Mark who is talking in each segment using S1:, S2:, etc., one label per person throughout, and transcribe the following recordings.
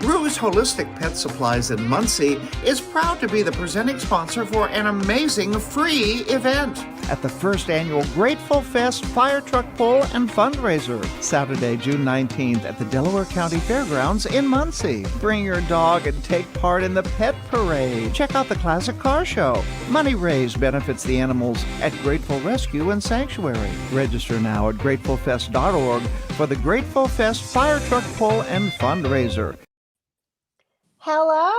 S1: Rue's Holistic Pet Supplies in Muncie is proud to be the presenting sponsor for an amazing free event at the first annual Grateful Fest Fire Truck Pull and Fundraiser, Saturday, June 19th at the Delaware County Fairgrounds in Muncie. Bring your dog and take part in the Pet Parade. Check out the Classic Car Show. Money raised benefits the animals at Grateful Rescue and Sanctuary. Register now at gratefulfest.org for the Grateful Fest Fire Truck Pull and Fundraiser.
S2: Hello,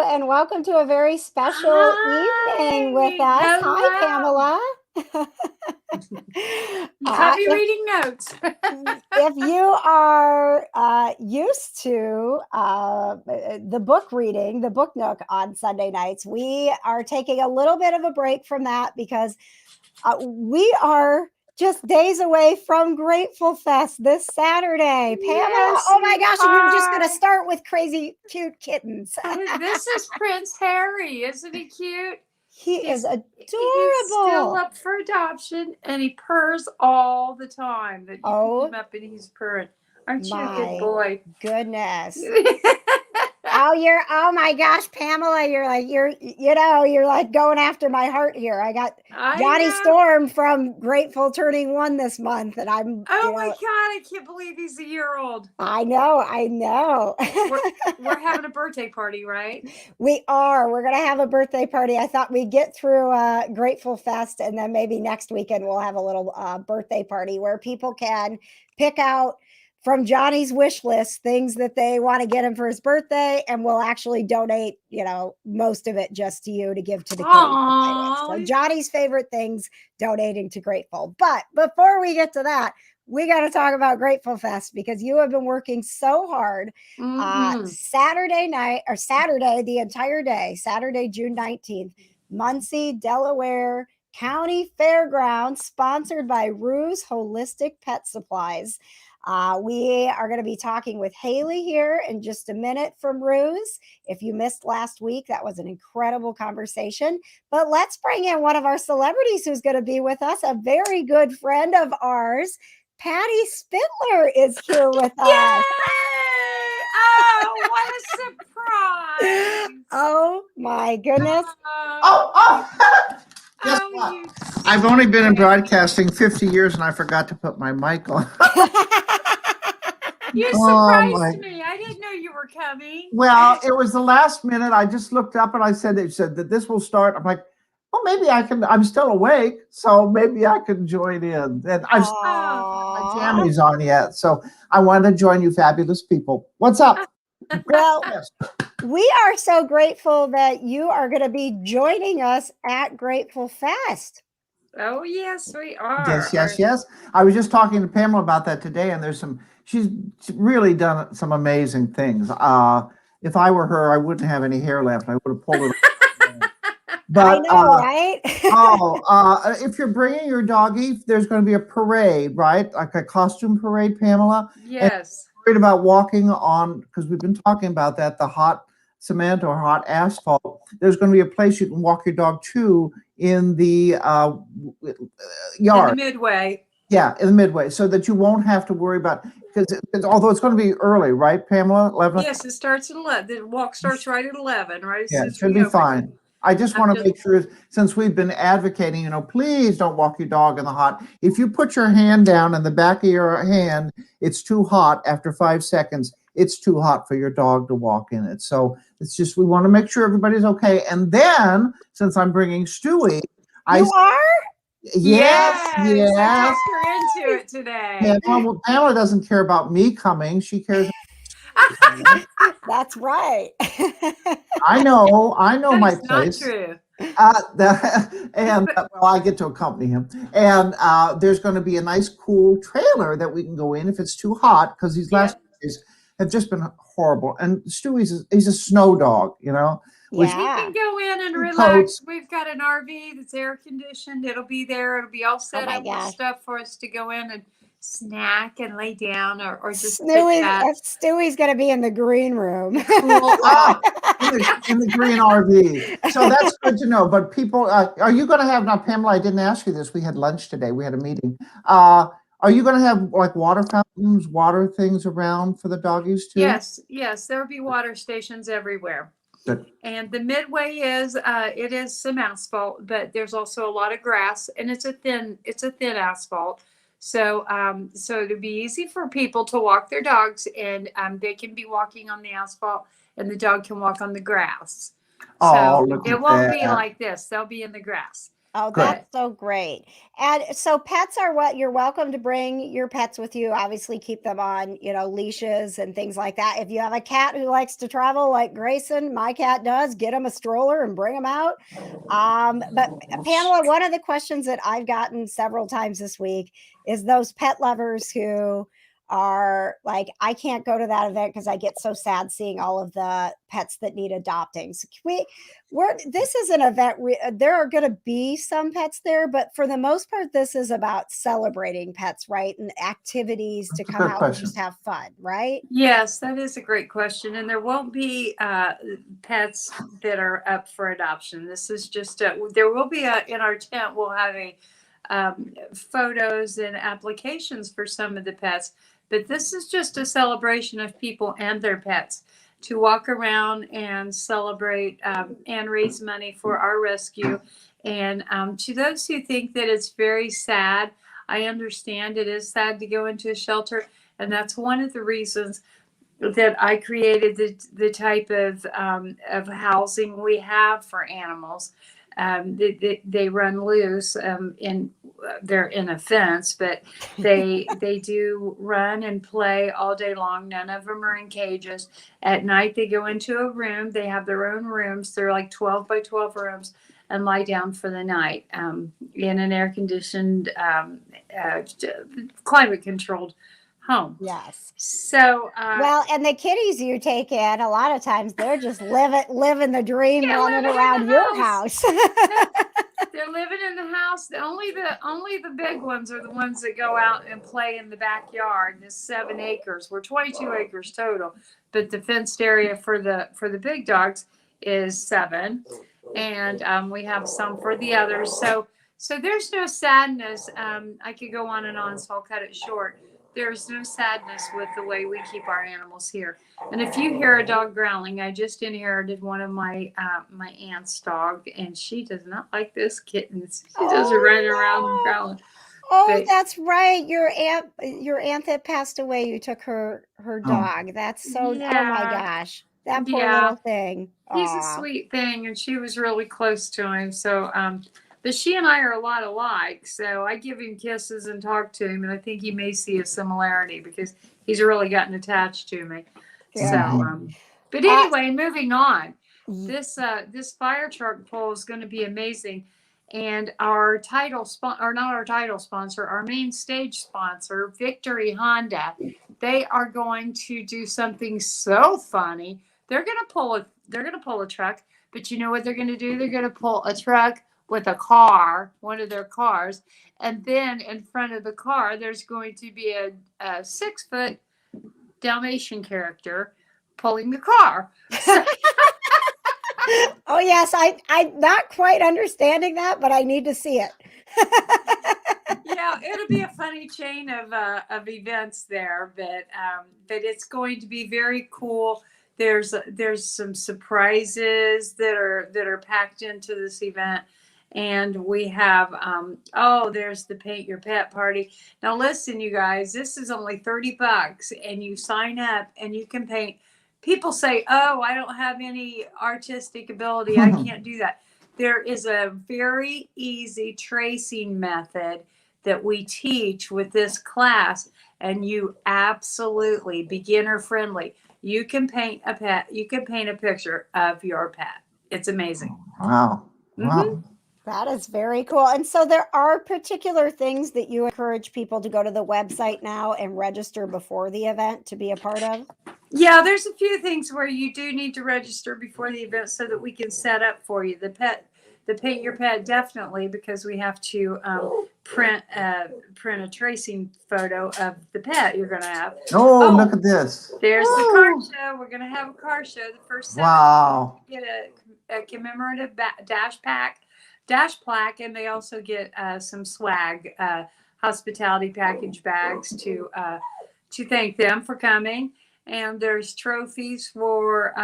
S2: and welcome to a very special evening with us.
S3: Hello.
S2: Hi, Pamela.
S3: Copy reading notes.
S2: If you are used to the book reading, the Book Nook on Sunday nights, we are taking a little bit of a break from that because we are just days away from Grateful Fest this Saturday. Pamela,
S3: Yes,
S2: oh my gosh, and we were just going
S3: are.
S2: to start with crazy cute kittens.
S3: This is Prince Harry. Isn't he cute?
S2: He is adorable.
S3: He's still up for adoption, and he purrs all the time. That you pick him up and he's purring. Aren't you a good boy?
S2: Goodness. Oh my gosh, Pamela, you're like going after my heart here. I got Johnny Storm from Grateful turning 1 this month, and I'm
S3: Oh my God, I can't believe he's a year old.
S2: I know.
S3: We're having a birthday party, right?
S2: We are. We're gonna have a birthday party. I thought we'd get through Grateful Fest, and then maybe next weekend we'll have a little birthday party where people can pick out from Johnny's wish list things that they want to get him for his birthday, and we'll actually donate, most of it just to you to give to the kids. So Johnny's favorite things, donating to Grateful. But before we get to that, we got to talk about Grateful Fest because you have been working so hard. Saturday, the entire day, Saturday, June 19th, Muncie, Delaware County Fairgrounds, sponsored by Rue's Holistic Pet Supplies. We are going to be talking with Haley here in just a minute from Rue's. If you missed last week, that was an incredible conversation. But let's bring in one of our celebrities who's going to be with us, a very good friend of ours. Patty Spitler is here with us.
S3: Yay! Oh, what a surprise!
S2: Oh my goodness!
S1: Guess what? I've only been in broadcasting 50 years, and I forgot to put my mic on.
S3: You surprised me. I didn't know you were coming.
S1: Well, it was the last minute. I just looked up and it said that this will start. I'm like, well, maybe I can. I'm still awake, so maybe I can join in. And I've still not put my jammies on yet, so I wanted to join you, fabulous people. What's up?
S2: Well, we are so grateful that you are going to be joining us at Grateful Fest.
S3: Oh, yes, we are.
S1: Yes. I was just talking to Pamela about that today, and she's really done some amazing things. If I were her, I wouldn't have any hair left. I would have pulled it off. But,
S2: I know, right?
S1: If you're bringing your doggy, there's going to be a parade, right? Like a costume parade, Pamela?
S3: Yes.
S1: Worried about walking on, because we've been talking about that, the hot cement or hot asphalt. There's going to be a place you can walk your dog to in the yard.
S3: In the midway.
S1: Yeah, in the midway, so that you won't have to worry about, because although it's going to be early, right, Pamela? 11?
S3: Yes, it starts at 11. The walk starts right at 11, right?
S1: Yeah, it should be fine. I just want to make sure, since we've been advocating, please don't walk your dog in the hot. If you put your hand down in the back of your hand, it's too hot after 5 seconds. It's too hot for your dog to walk in it. So it's just, we want to make sure everybody's okay. And then, since I'm bringing Stewie.
S2: You are?
S1: Yes.
S3: You're into it today.
S1: Pamela doesn't care about me coming. She cares.
S2: That's right.
S1: I know my
S3: That's
S1: place.
S3: not true.
S1: I get to accompany him. And there's going to be a nice, cool trailer that we can go in if it's too hot, because these last days have just been horrible. And Stewie's he's a snow dog,
S3: We can go in and relax.
S1: Coats.
S3: We've got an RV that's air conditioned. It'll be there. It'll be all set up with stuff for us to go in and snack and lay down or just
S2: Stewie's going to be in the green room.
S1: In the green RV. So that's good to know. But people, are you going to have, now Pamela, I didn't ask you this. We had lunch today. We had a meeting. Are Are you going to have like water fountains, water things around for the doggies too?
S3: Yes, there'll be water stations everywhere.
S1: Good.
S3: And the midway is it is some asphalt, but there's also a lot of grass, and it's a thin asphalt. So so it'll be easy for people to walk their dogs, and they can be walking on the asphalt, and the dog can walk on the grass.
S1: Oh,
S3: So
S1: look
S3: it
S1: at
S3: won't
S1: that.
S3: be like this. They'll be in the grass.
S2: Oh,
S1: Good.
S2: that's so great. And so pets are what you're welcome to bring your pets with you. Obviously, keep them on, leashes and things like that. If you have a cat who likes to travel like Grayson, my cat does, get him a stroller and bring him out. But Pamela, one of the questions that I've gotten several times this week is those pet lovers who are like, I can't go to that event because I get so sad seeing all of the pets that need adopting. So this is an event. There are going to be some pets there, but for the most part, this is about celebrating pets, right? And activities to come out and just have fun, right?
S3: Yes, that is a great question. And there won't be pets that are up for adoption. This is just, there will be in our tent, we'll have photos and applications for some of the pets. But this is just a celebration of people and their pets to walk around and celebrate and raise money for our rescue. And to those who think that it's very sad, I understand it is sad to go into a shelter. And that's one of the reasons that I created the type of housing we have for animals. They run loose they're in a fence, but they do run and play all day long. None of them are in cages. At night, they go into a room. They have their own rooms. They're like 12 by 12 rooms, and lie down for the night in an air-conditioned, climate-controlled home.
S2: Yes.
S3: So
S2: well, and the kitties you take in, a lot of times they're just living the dream, running around your house.
S3: They're living in the house. Only the big ones are the ones that go out and play in the backyard. This 7 acres. We're 22 acres total, but the fenced area for the big dogs is 7, and we have some for the others. So there's no sadness. I could go on and on, so I'll cut it short. There's no sadness with the way we keep our animals here. And if you hear a dog growling, I just inherited one of my my aunt's dog, and she does not like this kitten. She doesn't run around growling.
S2: Oh, that's right. Your aunt that passed away, you took her dog. That's so,
S3: yeah.
S2: Oh my gosh. That poor little thing.
S3: He's a sweet thing, and she was really close to him. So but she and I are a lot alike, so I give him kisses and talk to him, and I think he may see a similarity because he's really gotten attached to me. Yeah. So, but anyway, moving on. This fire truck pull is going to be amazing, and our our main stage sponsor, Victory Honda, they are going to do something so funny. They're going to pull a truck, but you know what they're going to do? They're going to pull a truck with a car, one of their cars, and then in front of the car there's going to be a 6-foot Dalmatian character pulling the car.
S2: Oh yes, I'm not quite understanding that, but I need to see it.
S3: Yeah, it'll be a funny chain of events there, but it's going to be very cool. There's some surprises that are packed into this event. And we have, there's the Paint Your Pet party. Now listen, you guys, this is only $30 and you sign up and you can paint. People say, oh, I don't have any artistic ability. I can't do that. There is a very easy tracing method that we teach with this class, and you absolutely beginner friendly. You can paint a pet. You can paint a picture of your pet. It's amazing.
S1: Wow.
S3: Mm-hmm.
S2: That is very cool. And so there are particular things that you encourage people to go to the website now and register before the event to be a part of?
S3: Yeah, there's a few things where you do need to register before the event so that we can set up for you. The Paint Your Pet, definitely, because we have to print a tracing photo of the pet you're going to have.
S1: Oh, look at this.
S3: There's the car show. We're going to have a car show. The first 7 get a commemorative dash plaque, and they also get some swag, hospitality package bags to thank them for coming. And there's trophies for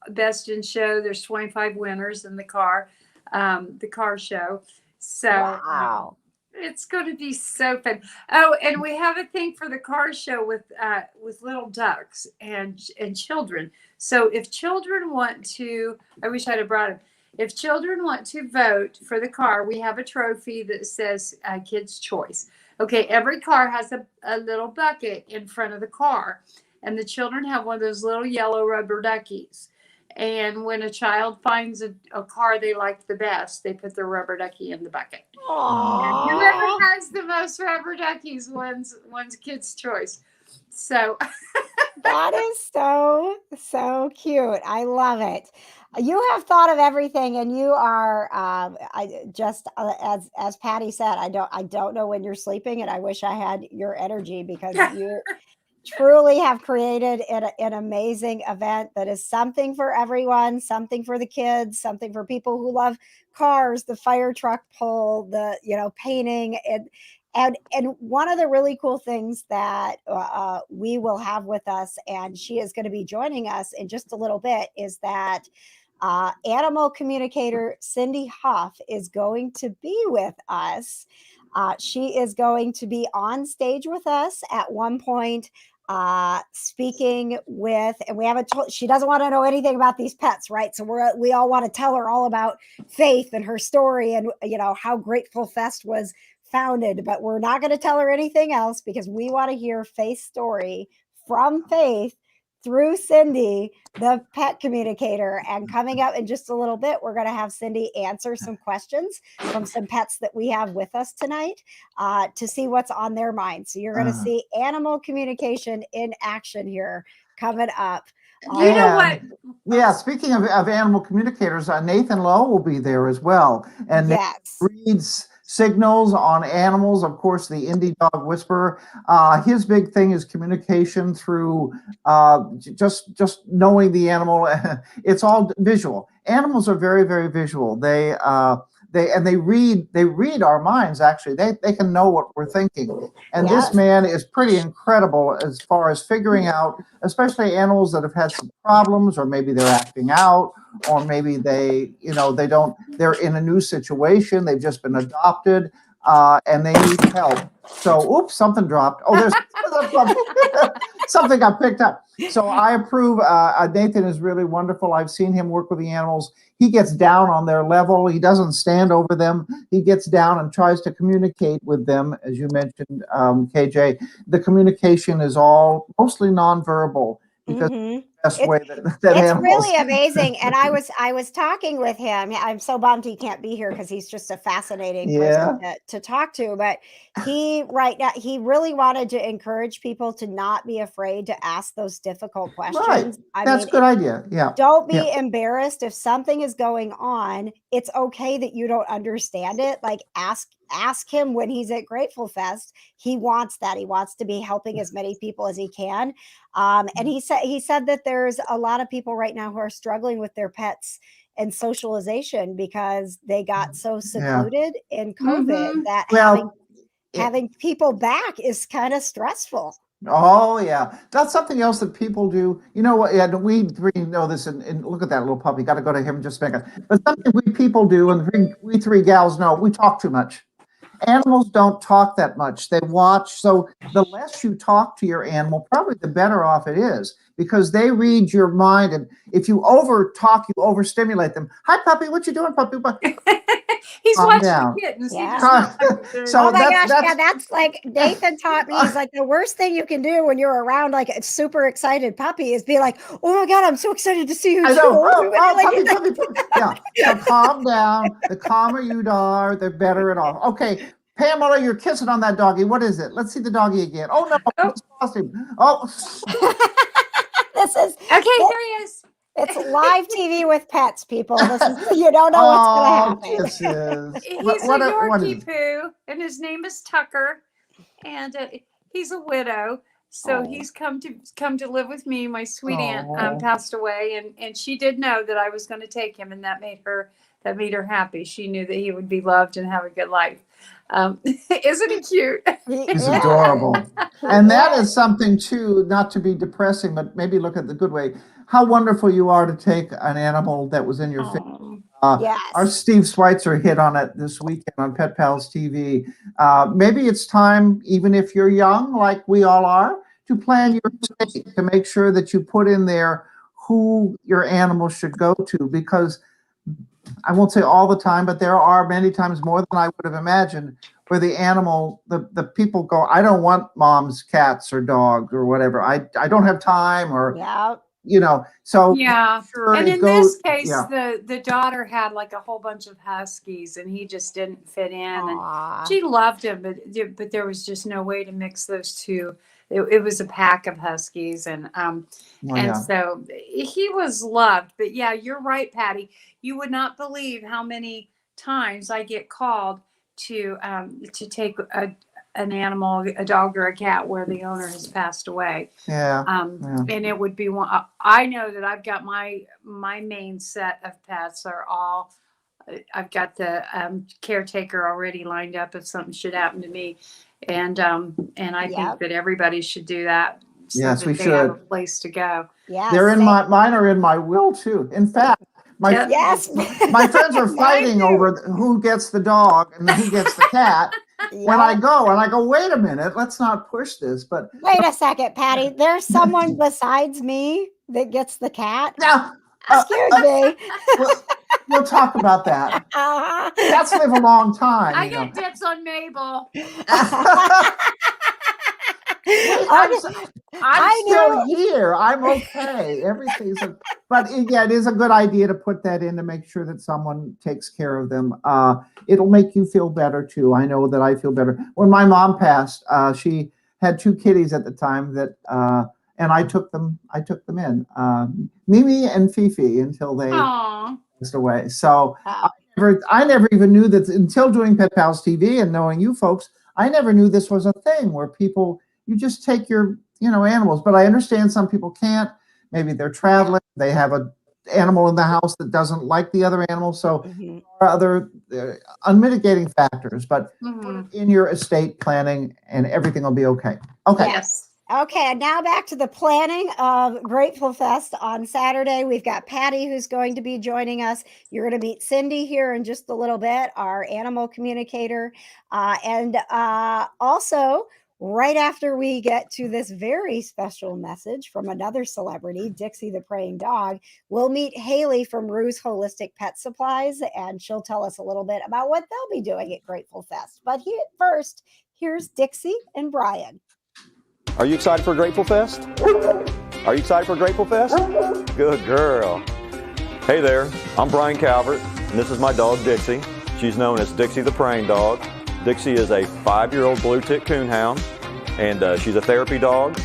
S3: Best in Show. There's 25 winners in the car show. So
S2: Wow.
S3: it's going to be so fun. Oh, and we have a thing for the car show with little ducks and children. So if children want to, I wish I'd have brought them. If children want to vote for the car, we have a trophy that says Kids' Choice. Okay, every car has a little bucket in front of the car, and the children have one of those little yellow rubber duckies. And when a child finds a car they like the best, they put the rubber ducky in the bucket. And whoever has the most rubber duckies wins Kids' Choice. So
S2: that is so cute. I love it. You have thought of everything, and you are as Patty said, I don't know when you're sleeping, and I wish I had your energy, because you truly have created an amazing event that is something for everyone, something for the kids, something for people who love cars, the fire truck pull, the painting, and one of the really cool things that we will have with us, and she is going to be joining us in just a little bit, is that animal communicator Cindy Huff is going to be with us. She is going to be on stage with us at one point, speaking with, and we haven't told, she doesn't want to know anything about these pets, right? So we all want to tell her all about Faith and her story, and how Grateful Fest was founded, but we're not going to tell her anything else, because we want to hear Faith's story from Faith through Cindy, the pet communicator. And coming up in just a little bit, we're going to have Cindy answer some questions from some pets that we have with us tonight, to see what's on their mind. So you're going to see animal communication in action here coming up.
S3: You know what?
S4: Yeah, speaking of animal communicators, Nathan Lowe will be there as well. And
S2: yes,
S4: reads signals on animals, of course, the indie dog whisperer. His big thing is communication through just knowing the animal. It's all visual. Animals are very, very visual. They read our minds. Actually, they can know what we're thinking. And this man is pretty incredible as far as figuring out, especially animals that have had some problems, or maybe they're acting out, or maybe they're in a new situation. They've just been adopted, and they need help. So, oops, something dropped. Oh, there's something got picked up. So I approve. Nathan is really wonderful. I've seen him work with the animals. He gets down on their level. He doesn't stand over them. He gets down and tries to communicate with them. As you mentioned, KJ, the communication is all mostly nonverbal, because best way that
S2: it's
S4: animals.
S2: really amazing. And I was talking with him. I'm so bummed he can't be here, because he's just a fascinating person to talk to. But he really wanted to encourage people to not be afraid to ask those difficult questions.
S4: Right. That's a good idea. Yeah.
S2: Don't be embarrassed if something is going on. It's okay that you don't understand it. Like ask him when he's at Grateful Fest. He wants that. He wants to be helping as many people as he can. And he said that there's a lot of people right now who are struggling with their pets and socialization, because they got so secluded in COVID that having people back is kind of stressful.
S4: Oh, yeah. That's something else that people do. You know what? Yeah, we three know this, and look at that little puppy. Got to go to him in just a second. But something we people do, and we three gals know, we talk too much. Animals don't talk that much. They watch. So the less you talk to your animal, probably the better off it is, because they read your mind. And if you over talk, you overstimulate them. Hi, puppy. What you doing, puppy?
S3: He's watching
S4: down.
S3: the kittens.
S2: Yeah.
S4: So
S2: oh my gosh, that's like Nathan taught me. He's like, the worst thing you can do when you're around like a super excited puppy is be like, oh my God, I'm so excited to see you.
S4: I know. Puppy. Yeah. So calm down. The calmer you are, the better it all. Okay. Pamela, you're kissing on that doggy. What is it? Let's see the doggy again. Oh no, it's lost him. Oh.
S2: This is
S3: okay. Here he is.
S2: It's live TV with pets, people. This is, you don't know what's going to happen.
S4: This is.
S3: He's a Yorkie poo, and his name is Tucker, and he's a widow. So he's come to live with me. My sweet aunt passed away, and she did know that I was going to take him, and that made her happy. She knew that he would be loved and have a good life. Isn't he cute?
S4: He's adorable. And that is something too, not to be depressing, but maybe look at the good way. How wonderful you are to take an animal that was in your family.
S2: Yes.
S4: Our Steve Schweitzer hit on it this weekend on Pet Pals TV. Maybe it's time, even if you're young, like we all are, to plan your estate, to make sure that you put in there who your animal should go to, because I won't say all the time, but there are many times, more than I would have imagined, where the animal, the people go, I don't want mom's cats or dogs or whatever. I don't have time, or so
S3: yeah.
S4: sure,
S3: and in
S4: goes,
S3: this case, the daughter had like a whole bunch of huskies, and he just didn't fit in. And she loved him, but there was just no way to mix those two. It was a pack of huskies, and so he was loved. But yeah, you're right, Patty. You would not believe how many times I get called to take an animal, a dog or a cat, where the owner has passed away. And it would be one. I know that I've got my main set of pets are all. I've got the caretaker already lined up if something should happen to me. And I think that everybody should do that. So
S4: yes, we
S3: they
S4: should.
S3: have a place to go.
S2: Yeah,
S4: they're in mine are in my will too. In fact, my friends are fighting over who gets the dog and who gets the cat. When I go, wait a minute, let's not push this. But
S2: wait a second, Patty. There's someone besides me that gets the cat.
S4: Now,
S2: excuse me.
S4: We'll talk about that. Cats live a long time.
S3: I get dibs on Mabel.
S4: I'm still here. I'm okay. Everything's but yeah, it is a good idea to put that in to make sure that someone takes care of them. It'll make you feel better too. I know that I feel better. When my mom passed, she had 2 kitties at the time that and I took them in. Mimi and Fifi until they passed away. So I never even knew that until doing Pet Pals TV and knowing you folks, I never knew this was a thing where you just take your, animals. But I understand some people can't. Maybe they're traveling. They have an animal in the house that doesn't like the other animal. So there are other unmitigating factors. But put it in your estate planning and everything will be okay. Okay.
S2: Yes. Okay, and now back to the planning of Grateful Fest on Saturday. We've got Patty who's going to be joining us. You're going to meet Cindy here in just a little bit, our animal communicator. And also, right after we get to this very special message from another celebrity, Dixie the Praying Dog, we'll meet Haley from Rue's Holistic Pet Supplies, and she'll tell us a little bit about what they'll be doing at Grateful Fest. But first, here's Dixie and Brian.
S5: Are you excited for Grateful Fest? Are you excited for Grateful Fest? Good girl. Hey there, I'm Brian Calvert, and this is my dog Dixie. She's known as Dixie the Praying Dog. Dixie is a 5-year-old blue tick coonhound, and she's a therapy dog,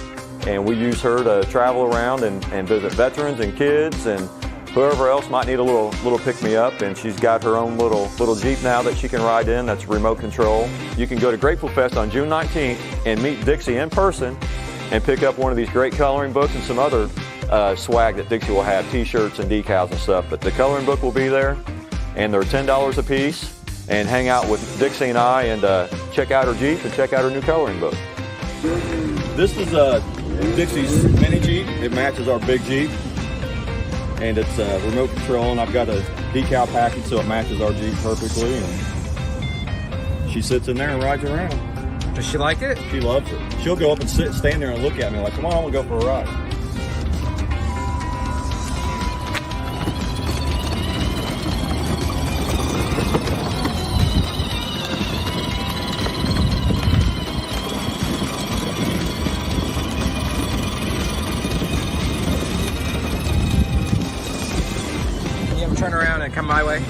S5: and we use her to travel around and visit veterans and kids and whoever else might need a little pick-me-up, and she's got her own little Jeep now that she can ride in that's remote control. You can go to Grateful Fest on June 19th and meet Dixie in person and pick up one of these great coloring books and some other swag that Dixie will have, t-shirts and decals and stuff. But the coloring book will be there, and they're $10 a piece, and hang out with Dixie and I and check out her Jeep and check out her new coloring book. This is Dixie's mini Jeep. It matches our big Jeep. And it's remote control, and I've got a decal package so it matches our Jeep perfectly. And she sits in there and rides around.
S6: Does she like it?
S5: She loves it. She'll go up and stand there and look at me like, come on, I want to go for a ride.
S6: Turn around and come my way.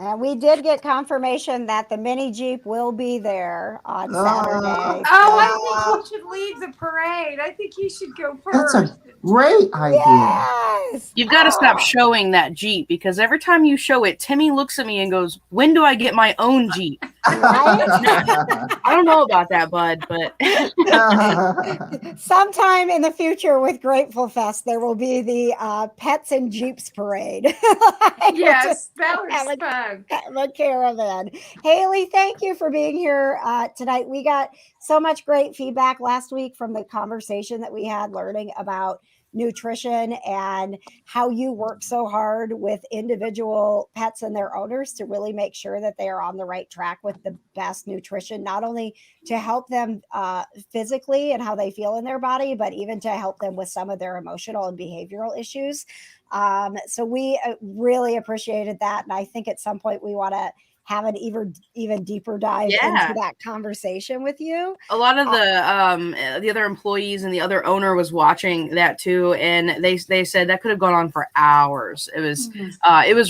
S2: And we did get confirmation that the mini Jeep will be there on Saturday.
S3: I think he should lead the parade. I think he should go first.
S4: That's a great idea.
S2: Yes.
S7: You've got to stop showing that Jeep, because every time you show it, Timmy looks at me and goes, "When do I get my own Jeep?" I don't know about that, bud, but
S2: sometime in the future with Grateful Fest, there will be the Pets and Jeeps parade.
S3: Yes, that was fun.
S2: The caravan. Haley, thank you for being here tonight. We got so much great feedback last week from the conversation that we had learning about nutrition and how you work so hard with individual pets and their owners to really make sure that they are on the right track with the best nutrition, not only to help them physically and how they feel in their body, but even to help them with some of their emotional and behavioral issues. So we really appreciated that. And I think at some point we want to have an even deeper dive into that conversation with you.
S7: A lot of the other employees and the other owner was watching that too, and they said that could have gone on for hours. It was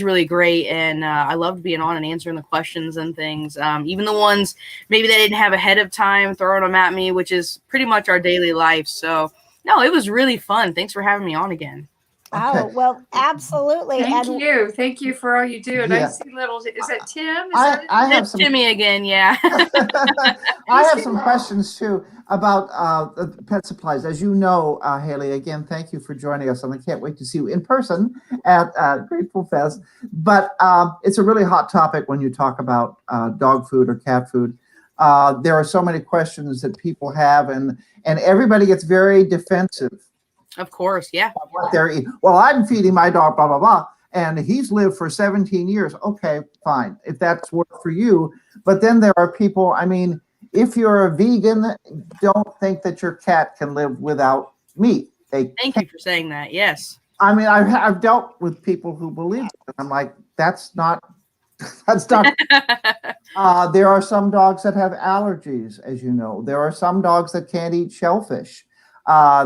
S7: really great, and I loved being on and answering the questions and things. Even the ones maybe they didn't have ahead of time, throwing them at me, which is pretty much our daily life. So no, it was really fun. Thanks for having me on again.
S2: Oh, well, absolutely.
S3: Thank you for all you do. And I see little, is that Tim?
S4: I have some,
S7: Timmy again, yeah.
S4: I have some questions too about pet supplies. As you know, Haley, again, thank you for joining us. And I can't wait to see you in person at Grateful Fest. But it's a really hot topic when you talk about dog food or cat food. There are so many questions that people have, and everybody gets very defensive.
S7: Of course, yeah.
S4: What they're eating. Well, I'm feeding my dog, blah, blah, blah, and he's lived for 17 years. Okay, fine, if that's worked for you. But then there are people, I mean, if you're a vegan, don't think that your cat can live without meat.
S7: Thank you for saying that, yes.
S4: I mean, I've dealt with people who believe it. I'm like, that's not. There are some dogs that have allergies, as you know. There are some dogs that can't eat shellfish.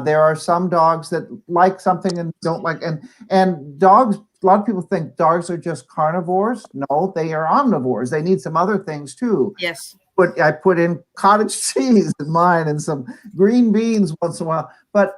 S4: There are some dogs that like something and don't like, and dogs, a lot of people think dogs are just carnivores. No, they are omnivores. They need some other things too.
S7: Yes.
S4: But I put in cottage cheese in mine and some green beans once in a while. But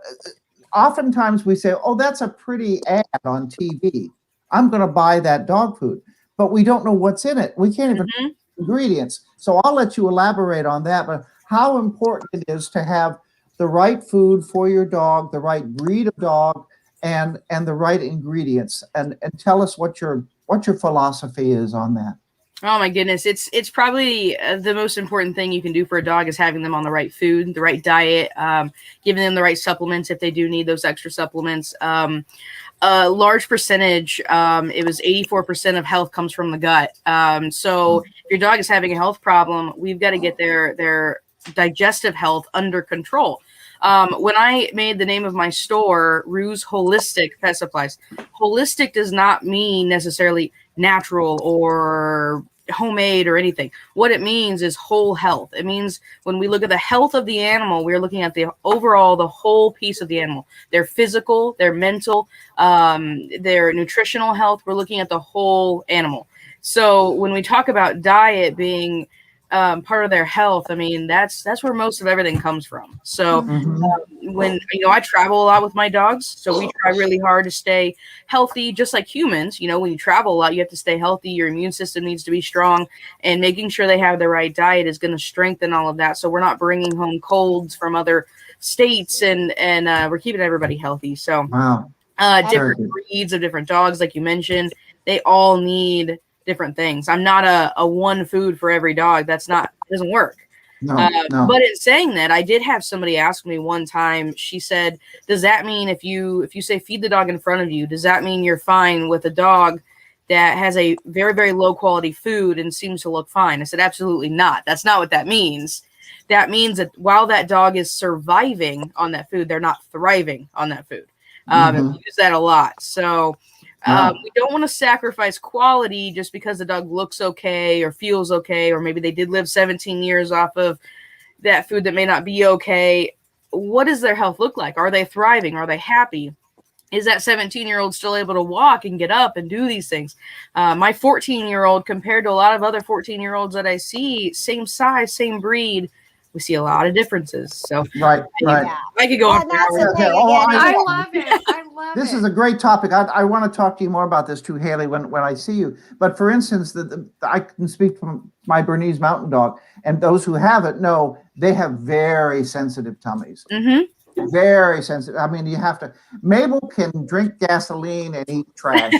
S4: oftentimes we say, oh, that's a pretty ad on TV. I'm going to buy that dog food. But we don't know what's in it. We can't even ingredients. So I'll let you elaborate on that. But how important it is to have the right food for your dog, the right breed of dog, and the right ingredients, and tell us what your philosophy is on that.
S7: Oh my goodness, it's probably the most important thing you can do for a dog is having them on the right food, the right diet, giving them the right supplements if they do need those extra supplements. A large percentage, it was 84% of health comes from the gut. So if your dog is having a health problem, we've got to get their digestive health under control. When I made the name of my store, Ruse Holistic Pet Supplies, holistic does not mean necessarily natural or homemade or anything. What it means is whole health. It means when we look at the health of the animal, we're looking at the whole piece of the animal, their physical, their mental, their nutritional health. We're looking at the whole animal. So when we talk about diet being part of their health, I mean, that's where most of everything comes from. So when, I travel a lot with my dogs, so we try really hard to stay healthy, just like humans. When you travel a lot, you have to stay healthy. Your immune system needs to be strong, and making sure they have the right diet is going to strengthen all of that. So we're not bringing home colds from other states, and we're keeping everybody healthy. So different breeds of different dogs, like you mentioned, they all need different things. I'm not a one food for every dog. It doesn't work. No. But in saying that, I did have somebody ask me one time, she said, does that mean if you say feed the dog in front of you, does that mean you're fine with a dog that has a very, very low quality food and seems to look fine? I said, absolutely not. That's not what that means. That means that while that dog is surviving on that food, they're not thriving on that food. We use that a lot. So we don't want to sacrifice quality just because the dog looks okay or feels okay, or maybe they did live 17 years off of that food that may not be okay. What does their health look like? Are they thriving? Are they happy? is that 17-year-old still able to walk and get up and do these things? My 14-year-old compared to a lot of other 14-year-olds that I see, same size, same breed, we see a lot of differences. So
S4: right.
S7: I could go on for hours.
S3: I love it. I love
S4: This
S3: it.
S4: is a great topic. I want to talk to you more about this too, Haley, when I see you. But for instance, I can speak from my Bernese Mountain Dog, and those who have it know they have very sensitive tummies.
S7: Mm-hmm.
S4: Very sensitive. I mean, you have to. Mabel can drink gasoline and eat trash.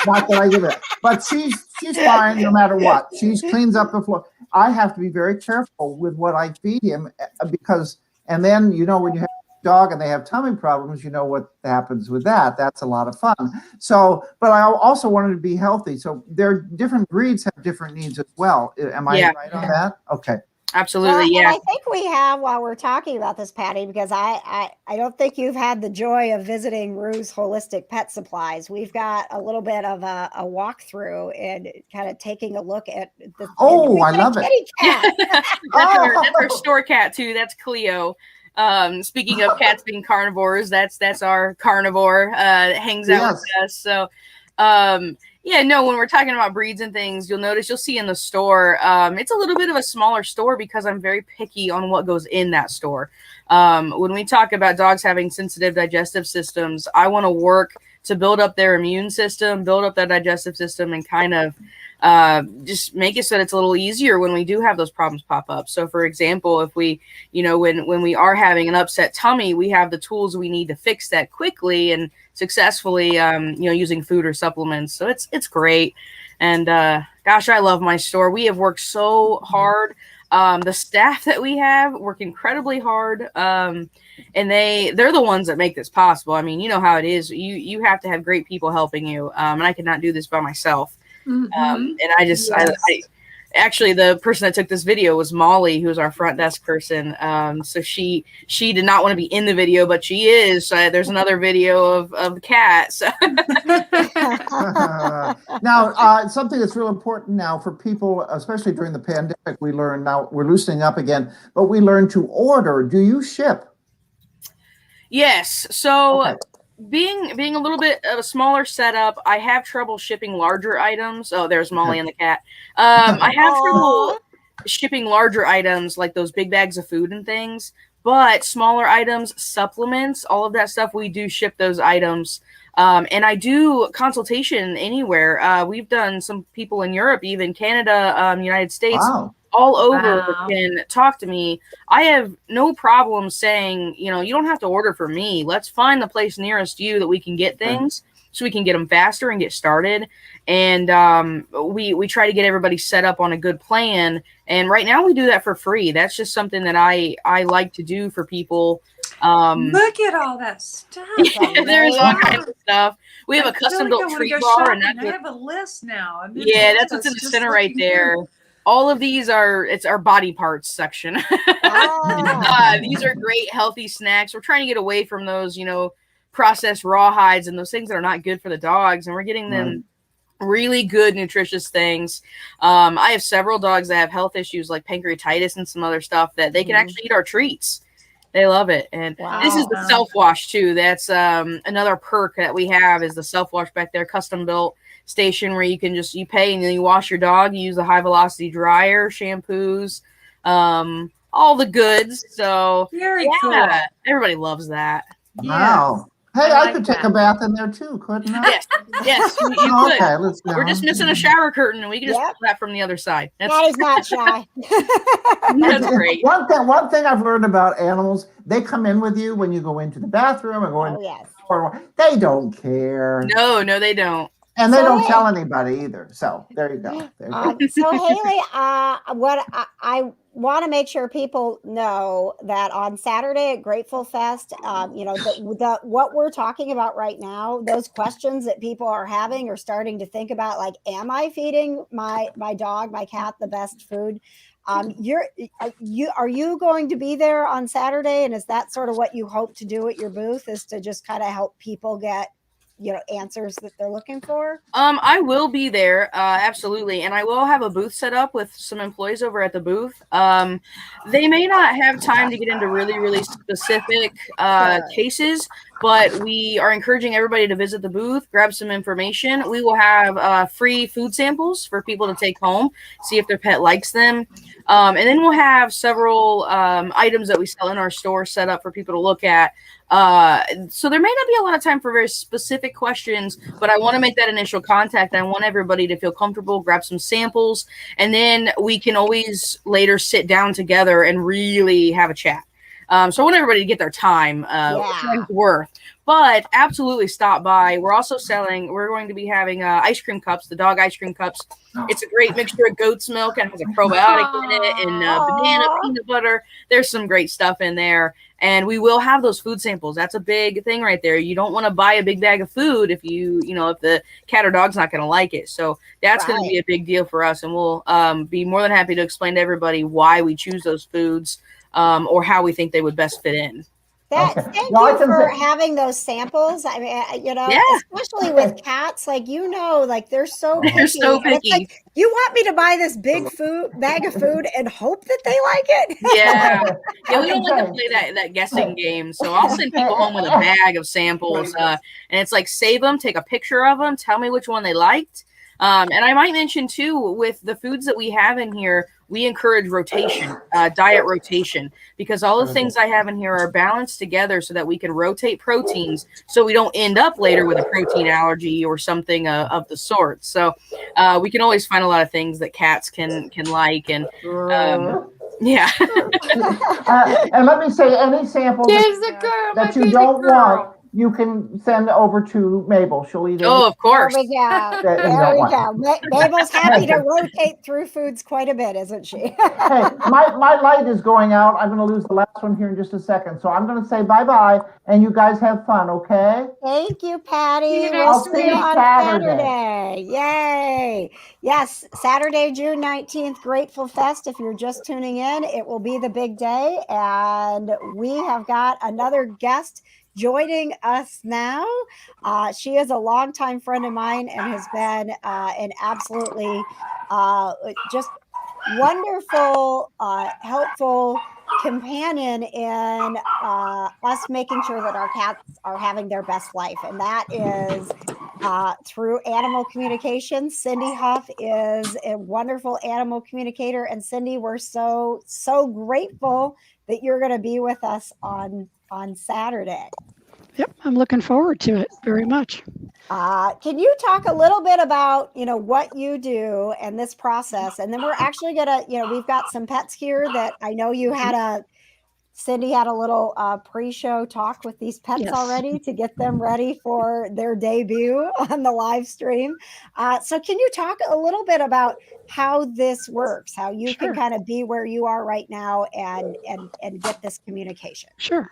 S4: Not that I give it, but she's fine no matter what. She cleans up the floor. I have to be very careful with what I feed him because, and then when you have a dog and they have tummy problems, you know what happens with that. That's a lot of fun. So, but I also wanted to be healthy. So different breeds have different needs as well. Am I right on that? Okay.
S7: Absolutely, yeah.
S2: And I think we have, while we're talking about this, Patty, because I don't think you've had the joy of visiting Rue's Holistic Pet Supplies. We've got a little bit of a walkthrough and kind of taking a look at the.
S4: Oh, I love it.
S7: That's our store cat too. That's Cleo. Speaking of cats being carnivores, that's our carnivore that hangs out with us. So, when we're talking about breeds and things, you'll see in the store, it's a little bit of a smaller store because I'm very picky on what goes in that store. When we talk about dogs having sensitive digestive systems, I want to work to build up their immune system, build up that digestive system, and kind of just make it so that it's a little easier when we do have those problems pop up. So for example, if we, when we are having an upset tummy, we have the tools we need to fix that quickly and successfully, using food or supplements. So it's great. And gosh, I love my store. We have worked so hard. The staff that we have work incredibly hard. And they're the ones that make this possible. I mean, you know how it is. You have to have great people helping you. And I could not do this by myself.
S3: Mm-hmm.
S7: And I actually, the person that took this video was Molly, who's our front desk person. So she did not want to be in the video, but she is. There's another video of the cat. So.
S4: Now, something that's real important now for people, especially during the pandemic, we learn now we're loosening up again, but we learn to order. Do you ship?
S7: Yes. So.
S4: Okay.
S7: Being a little bit of a smaller setup, I have trouble shipping larger items. Oh, there's Molly and the cat. I have trouble shipping larger items like those big bags of food and things, but smaller items, supplements, all of that stuff, we do ship those items. And I do consultation anywhere. We've done some people in Europe, even Canada, United States.
S4: Wow.
S7: All over can talk to me. I have no problem saying, you don't have to order for me. Let's find the place nearest you that we can get things so we can get them faster and get started. And we try to get everybody set up on a good plan. And right now we do that for free. That's just something that I like to do for people.
S3: Look at all that stuff.
S7: There's all kinds of stuff. We have a custom built treat bar, and
S3: I have a list now.
S7: That's what's in the center right there. All of these it's our body parts section. These are great, healthy snacks. We're trying to get away from those, processed rawhides and those things that are not good for the dogs. And we're getting them really good, nutritious things. I have several dogs that have health issues like pancreatitis and some other stuff that they can actually eat our treats. They love it. And this is the self-wash too. That's another perk that we have is the self-wash back there, custom built station where you can you pay and then you wash your dog. You use the high velocity dryer, shampoos, all the goods. So
S3: very cool.
S7: Everybody loves that.
S4: Wow. Hey, I could take a bath in there too, couldn't I?
S7: Yes, you could.
S4: Okay, let's go.
S7: We're just missing a shower curtain, and we can just pull that from the other side.
S2: Daddy's not shy.
S7: That's great.
S4: One thing I've learned about animals, they come in with you when you go into the bathroom or go in. Or they don't care.
S7: No, they don't.
S4: And they don't tell anybody either. So there you go.
S2: So Haley, what I want to make sure people know that on Saturday at Grateful Fest, what we're talking about right now, those questions that people are having or starting to think about, like, am I feeding my dog, my cat, the best food? Are you going to be there on Saturday? And is that sort of what you hope to do at your booth, is to just kind of help people get answers that they're looking for?
S7: I will be there, absolutely, and I will have a booth set up with some employees over at the booth. They may not have time to get into really, really specific cases, but we are encouraging everybody to visit the booth, grab some information. We will have free food samples for people to take home, see if their pet likes them. And then we'll have several items that we sell in our store set up for people to look at. So there may not be a lot of time for very specific questions, but I want to make that initial contact. I want everybody to feel comfortable, grab some samples, and then we can always later sit down together and really have a chat. So I want everybody to get their time worth. But absolutely stop by. We're also selling, we're going to be having ice cream cups, the dog ice cream cups. It's a great mixture of goat's milk and has a probiotic in it and banana, peanut butter. There's some great stuff in there. And we will have those food samples. That's a big thing right there. You don't want to buy a big bag of food if if the cat or dog's not going to like it. So that's going to be a big deal for us. And we'll be more than happy to explain to everybody why we choose those foods or how we think they would best fit in.
S2: Thank you for having those samples. I mean, especially with cats, like, they're so picky.
S7: They're so picky.
S2: It's like, you want me to buy this big bag of food and hope that they like it?
S7: Yeah. We don't like to play that guessing game. So I'll send people home with a bag of samples. And it's like, save them, take a picture of them, tell me which one they liked. And I might mention too, with the foods that we have in here, we encourage rotation, diet rotation, because all the things I have in here are balanced together so that we can rotate proteins so we don't end up later with a protein allergy or something of the sort. So we can always find a lot of things that cats can like. And yeah.
S4: And let me say, any samples that you don't want, you can send over to Mabel. She'll eat it.
S7: Oh, of course.
S2: There we go. There we go. Mabel's happy to rotate through foods quite a bit, isn't she?
S4: Hey, my light is going out. I'm going to lose the last one here in just a second. So I'm going to say bye-bye, and you guys have fun, okay?
S2: Thank you, Patty.
S4: I'll see you on
S2: Saturday. Yay. Yes, Saturday, June 19th, Grateful Fest. If you're just tuning in, it will be the big day. And we have got another guest joining us now. She is a longtime friend of mine and has been an absolutely just wonderful, helpful companion in us making sure that our cats are having their best life. And that is through animal communication. Cindy Huff is a wonderful animal communicator. And Cindy, we're so grateful that you're going to be with us on Saturday.
S8: Yep, I'm looking forward to it very much.
S2: Can you talk a little bit about, what you do and this process? And then we're actually gonna, we've got some pets here that I know you had Cindy had a little pre-show talk with these pets already to get them ready for their debut on the live stream. So can you talk a little bit about how this works, how you can kind of be where you are right now and get this communication?
S8: Sure.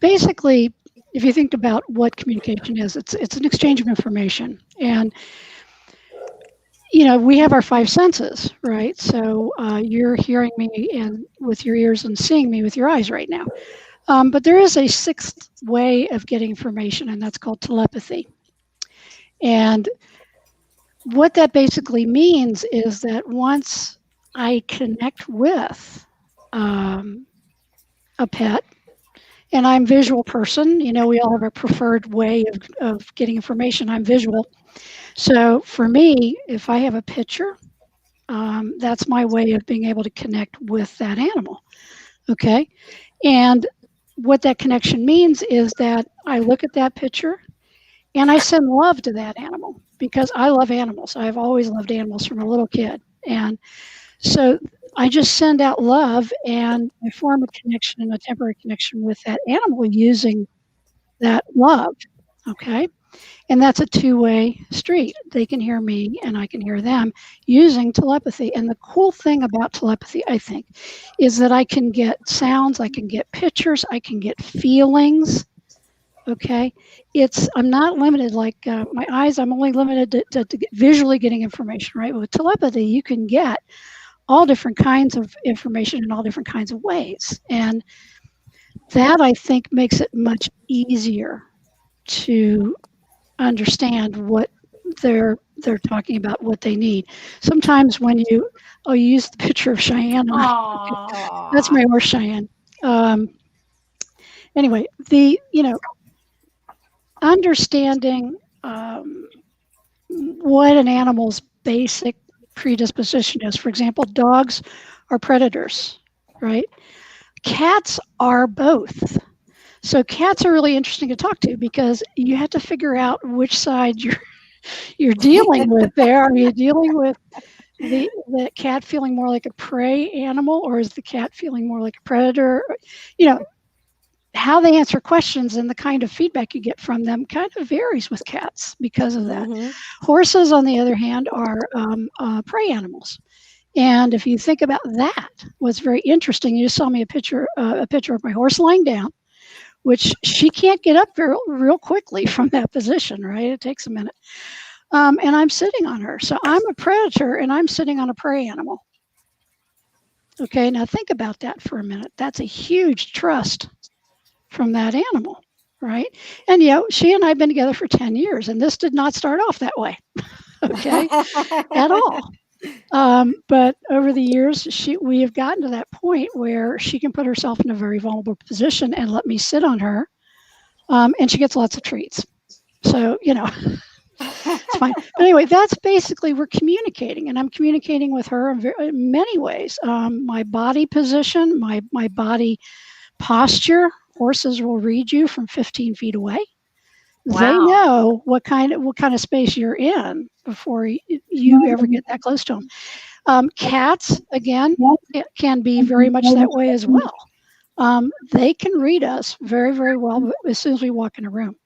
S8: Basically, if you think about what communication is, it's an exchange of information. And, we have our five senses, right? So you're hearing me and with your ears and seeing me with your eyes right now. But there is a sixth way of getting information, and that's called telepathy. And what that basically means is that once I connect with a pet, and I'm a visual person, we all have a preferred way of getting information. I'm visual. So for me, if I have a picture, that's my way of being able to connect with that animal. Okay. And what that connection means is that I look at that picture and I send love to that animal because I love animals. I've always loved animals from a little kid. And so I just send out love and I form a connection and a temporary connection with that animal using that love. Okay. And that's a two-way street. They can hear me and I can hear them using telepathy. And the cool thing about telepathy, I think, is that I can get sounds, I can get pictures, I can get feelings. Okay. I'm not limited like my eyes, I'm only limited to visually getting information, right? But with telepathy, you can get all different kinds of information in all different kinds of ways. And that, I think, makes it much easier to understand what they're talking about, what they need. Sometimes when you use the picture of Cheyenne. That's my horse, Cheyenne. anyway, the understanding what an animal's basic predisposition is. For example, dogs are predators, right? Cats are both. So cats are really interesting to talk to because you have to figure out which side you're dealing with there. Are you dealing with the cat feeling more like a prey animal, or is the cat feeling more like a predator? How they answer questions and the kind of feedback you get from them kind of varies with cats because of that. Horses, on the other hand, are prey animals. And if you think about that, what's very interesting, you just saw me a picture of my horse lying down, which she can't get up real quickly from that position, right? It takes a minute. And I'm sitting on her. So I'm a predator and I'm sitting on a prey animal. Okay, now think about that for a minute. That's a huge trust from that animal, right? And she and I have been together for 10 years, and this did not start off that way, okay, at all. But over the years, we have gotten to that point where she can put herself in a very vulnerable position and let me sit on her, and she gets lots of treats. So, it's fine. But anyway, that's basically, we're communicating, and I'm communicating with her in many ways. My body position, my body posture. Horses will read you from 15 feet away. Wow. They know what kind of space you're in before you ever get that close to them. Cats, again, can be very much that way as well. They can read us very, very well as soon as we walk in a room.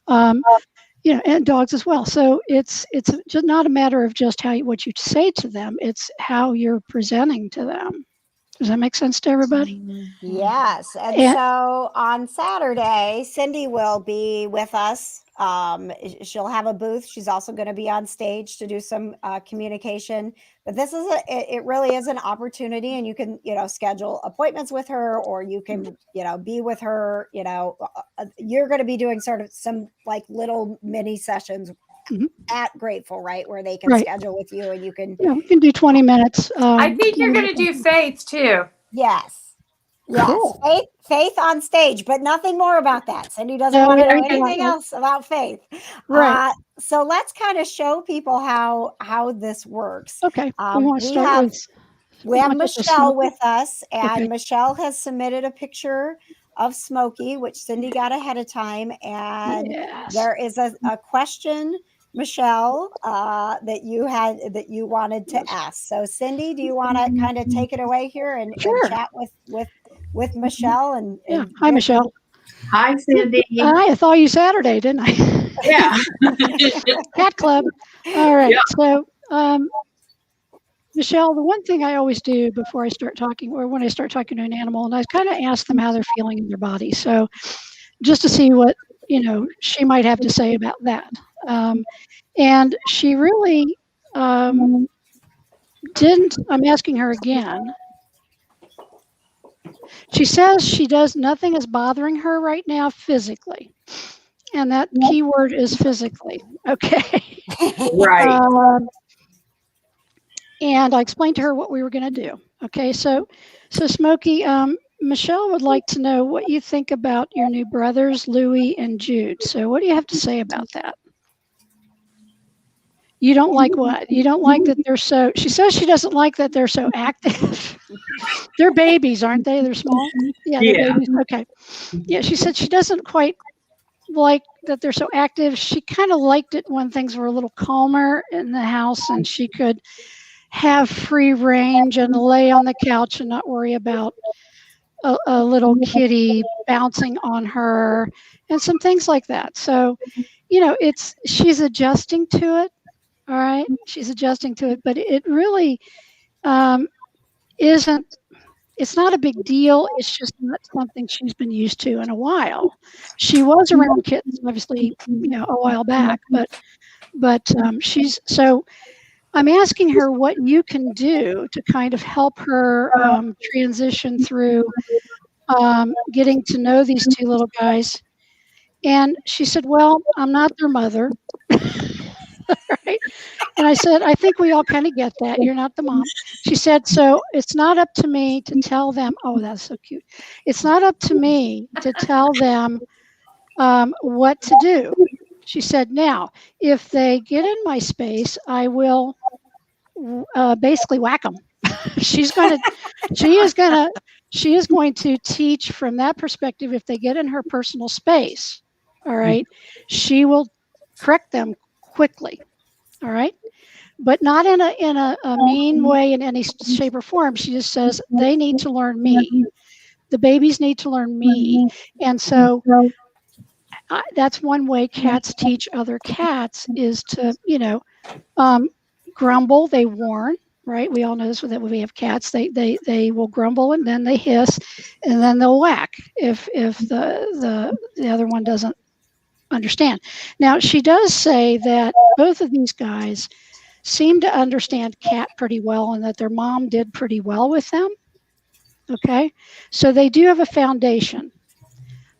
S8: And dogs as well. So it's just not a matter of just what you say to them. It's how you're presenting to them. Does that make sense to everybody?
S2: Yes. And so on Saturday, Cindy will be with us. She'll have a booth. She's also going to be on stage to do some communication. But this is it really is an opportunity, and you can, schedule appointments with her, or you can, be with her. You're going to be doing sort of some like little mini sessions at Grateful, right? Where they can schedule with you, and you can.
S8: We can do 20 minutes.
S3: I think you're going to do Faith too.
S2: Yes. Yes.
S8: Cool.
S2: Faith on stage, but nothing more about that. Cindy doesn't want to know anything else about Faith.
S8: Right.
S2: So let's kind of show people how this works.
S8: Okay.
S2: We have Michelle with us, and Michelle has submitted a picture of Smokey, which Cindy got ahead of time. And there is a question, Michelle, that you wanted to ask. So Cindy, do you want to kind of take it away here and chat with Michelle? And
S8: hi, Michelle.
S9: Hi, Cindy.
S8: I saw you Saturday, didn't I?
S9: Yeah.
S8: Cat Club. All right. Yeah. So, Michelle, the one thing I always do before I start talking, or when I start talking to an animal, and I kind of ask them how they're feeling in their body. So just to see what, she might have to say about that. And she really didn't, I'm asking her again. She says nothing is bothering her right now physically. And that key word is physically. Okay.
S9: Right.
S8: And I explained to her what we were going to do. Okay, so Smokey, Michelle would like to know what you think about your new brothers, Louie and Jude. So what do you have to say about that? You don't like what? You don't like that they're so, she says she doesn't like that they're so active. They're babies, aren't they? They're small? Yeah, they're babies. Okay. Yeah, she said she doesn't quite like that they're so active. She kind of liked it when things were a little calmer in the house and she could have free range and lay on the couch and not worry about a little kitty bouncing on her and some things like that. So, she's adjusting to it. All right. She's adjusting to it, but it really isn't, it's not a big deal. It's just not something she's been used to in a while. She was around kittens, obviously, a while back, but she's, so I'm asking her what you can do to kind of help her transition through getting to know these two little guys. And she said, well, I'm not their mother. Right? And I said, I think we all kind of get that. You're not the mom. She said, so it's not up to me to tell them. Oh, that's so cute. It's not up to me to tell them what to do. She said, now, if they get in my space, I will basically whack them. She is going to teach from that perspective. If they get in her personal space, all right, she will correct them quickly. All right. But not in a mean way in any shape or form. She just says they need to learn me. The babies need to learn me. And so that's one way cats teach other cats is to, grumble. They warn, right? We all know this that when we have cats, they will grumble and then they hiss and then they'll whack if the other one doesn't understand. Now, she does say that both of these guys seem to understand cat pretty well and that their mom did pretty well with them. Okay, so they do have a foundation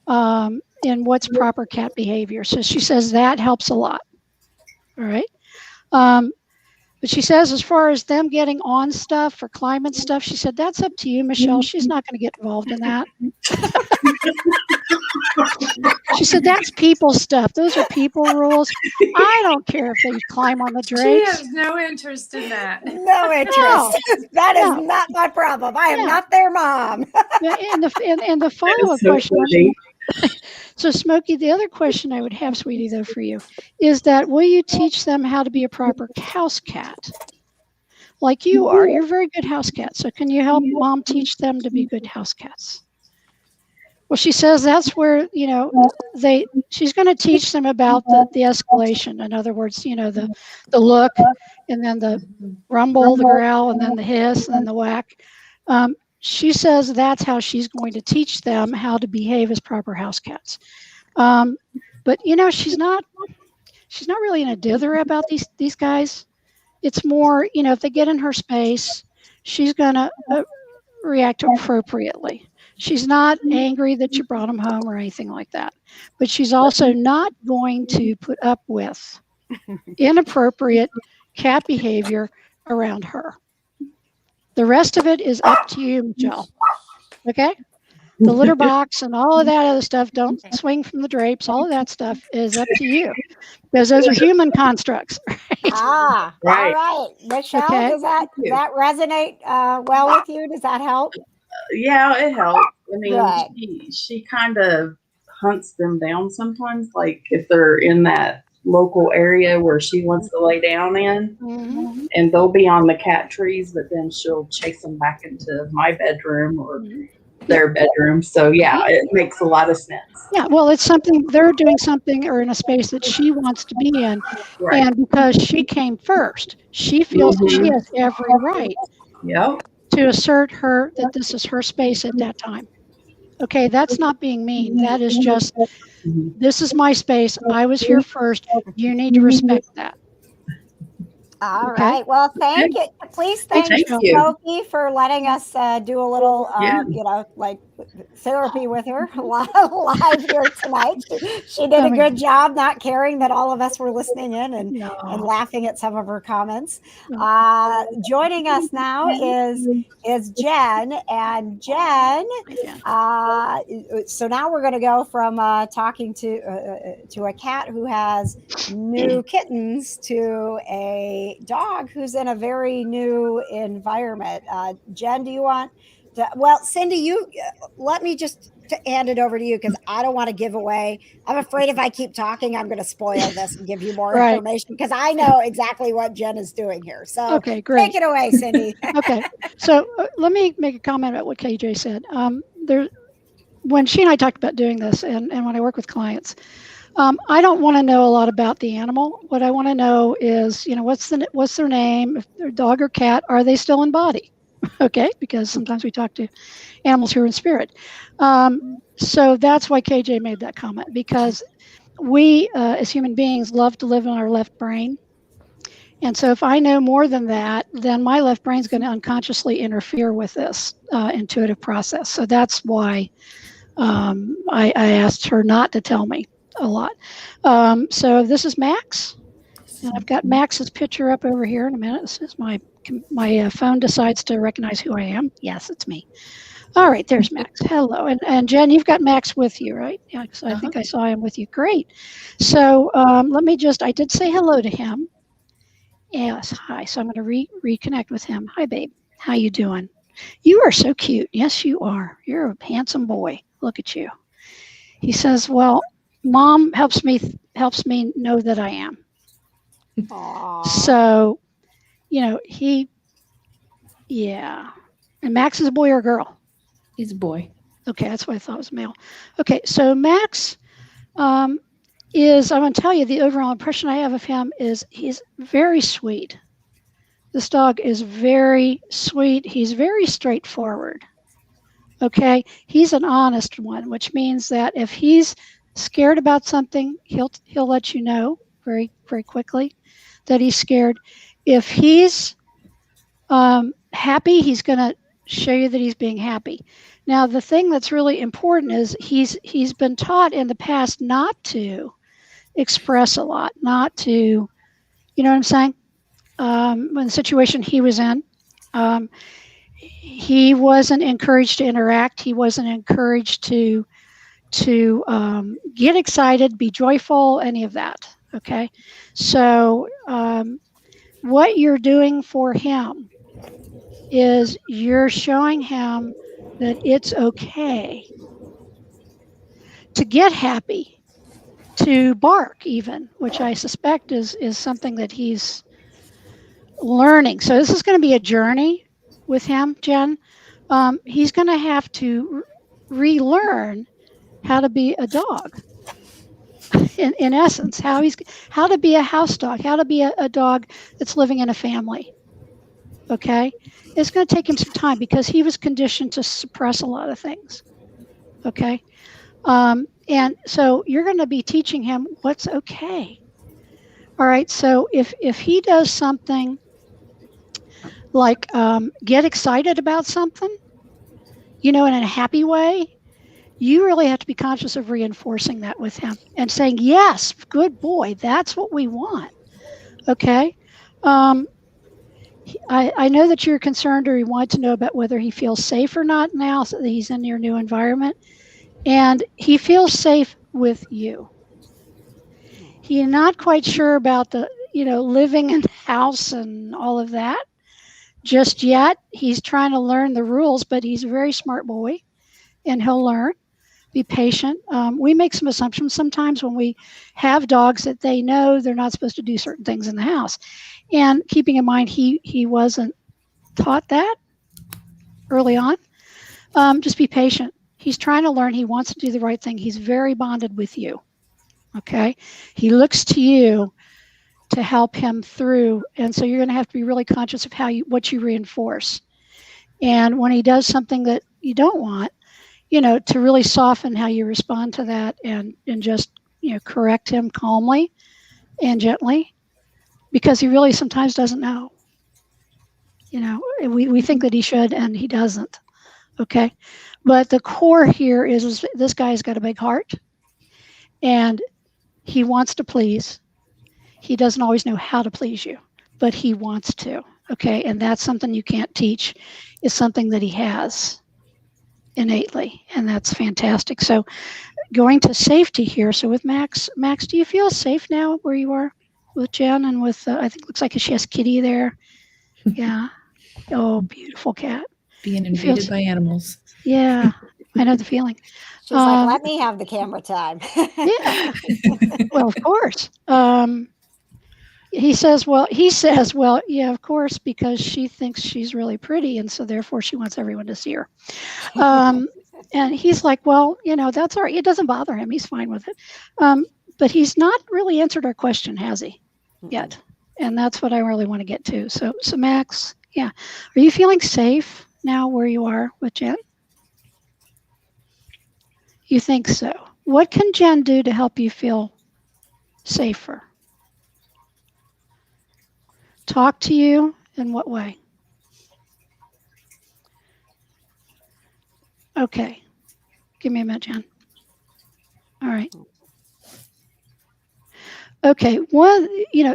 S8: in what's proper cat behavior. So she says that helps a lot. All right. But she says as far as them getting on stuff or climbing stuff, she said, that's up to you, Michelle. She's not going to get involved in that. She said, that's people stuff. Those are people rules. I don't care if they climb on the drapes.
S3: She has no interest in that.
S2: No interest.
S8: No.
S2: That is not my problem. I am not their mom.
S8: And the follow-up question. So, Smokey, the other question I would have, sweetie, though, for you is that will you teach them how to be a proper house cat? Like you are. You're a very good house cat. So can you help mom teach them to be good house cats? Well, she says that's where, she's going to teach them about the escalation. In other words, the look and then the rumble, the growl, and then the hiss and then the whack. She says that's how she's going to teach them how to behave as proper house cats. But she's not really in a dither about these guys. It's more, if they get in her space, she's going to react appropriately. She's not angry that you brought them home or anything like that. But she's also not going to put up with inappropriate cat behavior around her. The rest of it is up to you, Michelle. Okay? The litter box and all of that other stuff, don't swing from the drapes. All of that stuff is up to you because those are human constructs. Right?
S2: All right. Michelle,
S8: Okay.
S2: does that resonate well with you? Does that help?
S9: Yeah, it helps. I mean,
S2: Good.
S9: she kind of hunts them down sometimes, like if they're in that local area where she wants to lay down in, and they'll be on the cat trees, but then she'll chase them back into my bedroom or their bedroom. So yeah, it makes a lot of sense.
S8: Yeah, well, it's something they're doing something or in a space that she wants to be in.
S9: Right.
S8: And because she came first, she feels that she has every right to assert that this is her space at that time. Okay, that's not being mean. That is just, this is my space. I was here first. You need to respect that.
S2: All right. Well, thank you. Please thank Smokey for letting us do a little, like therapy with her live here tonight. She did a good job not caring that all of us were listening in and laughing at some of her comments. Joining us now is Jen, and Jen. So now we're going to go from talking to a cat who has new kittens to a dog who's in a very new environment. Jen, do you want to, well, Cindy, you let me just hand it over to you because I don't want to give away. I'm afraid if I keep talking, I'm going to spoil this and give you more information because I know exactly what Jen is doing here. So
S8: okay, great.
S2: Take it away, Cindy.
S8: Okay. So let me make a comment about what KJ said. When she and I talked about doing this and when I work with clients, I don't want to know a lot about the animal. What I want to know is, what's their name? If they're dog or cat, are they still in body? Okay, because sometimes we talk to animals who are in spirit. So that's why KJ made that comment, because we as human beings love to live in our left brain. And so if I know more than that, then my left brain is going to unconsciously interfere with this intuitive process. So that's why I asked her not to tell me a lot. So this is Max. And I've got Max's picture up over here in a minute. This is my phone decides to recognize who I am. Yes, it's me. All right, there's Max. Hello. And Jen, you've got Max with you, right? Yeah, because I think I saw him with you. Great. So let me I did say hello to him. Yes, hi. So I'm going to reconnect with him. Hi, babe. How you doing? You are so cute. Yes, you are. You're a handsome boy. Look at you. He says, well, Mom helps me know that I am.
S2: Aww.
S8: So, yeah. And Max is a boy or a girl?
S10: He's a boy.
S8: Okay, that's what I thought was male. Okay, so Max I'm going to tell you the overall impression I have of him is he's very sweet. This dog is very sweet. He's very straightforward. Okay, he's an honest one, which means that if he's scared about something, he'll let you know very, very quickly that he's scared. If he's happy, he's going to show you that he's being happy. Now, the thing that's really important is he's been taught in the past not to express a lot, not to, you know what I'm saying? When the situation he was in, he wasn't encouraged to interact. He wasn't encouraged to get excited, be joyful, any of that. Okay, so what you're doing for him is you're showing him that it's okay to get happy, to bark even, which I suspect is something that he's learning. So this is going to be a journey with him, Jen. He's going to have to relearn how to be a dog. In essence, how to be a house dog, how to be a dog that's living in a family. Okay, it's going to take him some time because he was conditioned to suppress a lot of things. Okay, and so you're going to be teaching him what's okay. All right, so if he does something like get excited about something, in a happy way, you really have to be conscious of reinforcing that with him and saying, yes, good boy, that's what we want. Okay. I know that you're concerned or you want to know about whether he feels safe or not now so that he's in your new environment. And he feels safe with you. He's not quite sure about the, living in the house and all of that just yet. He's trying to learn the rules, but he's a very smart boy and he'll learn. Be patient. We make some assumptions sometimes when we have dogs that they know they're not supposed to do certain things in the house. And keeping in mind he wasn't taught that early on. Just be patient. He's trying to learn. He wants to do the right thing. He's very bonded with you. Okay? He looks to you to help him through. And so you're going to have to be really conscious of what you reinforce. And when he does something that you don't want, to really soften how you respond to that and just, correct him calmly and gently because he really sometimes doesn't know. We think that he should and he doesn't. Okay. But the core here is this guy's got a big heart and he wants to please. He doesn't always know how to please you, but he wants to. Okay. And that's something you can't teach. It's something that he has innately, and that's fantastic. So going to safety here. So with Max, do you feel safe now where you are with Jen and with, I think it looks like she has Kitty there. Yeah. Oh, beautiful cat.
S10: Being invaded by animals.
S8: Yeah. I know the feeling.
S2: She's like, let me have the camera time.
S8: Yeah. Well, of course. He says, well, yeah, of course, because she thinks she's really pretty. And so therefore she wants everyone to see her. And he's like, well, that's all right. It doesn't bother him. He's fine with it. But he's not really answered our question, has he, yet? And that's what I really want to get to. So Max, yeah. Are you feeling safe now where you are with Jen? You think so? What can Jen do to help you feel safer? Talk to you in what way? Okay. Give me a minute, Jen. All right. Okay,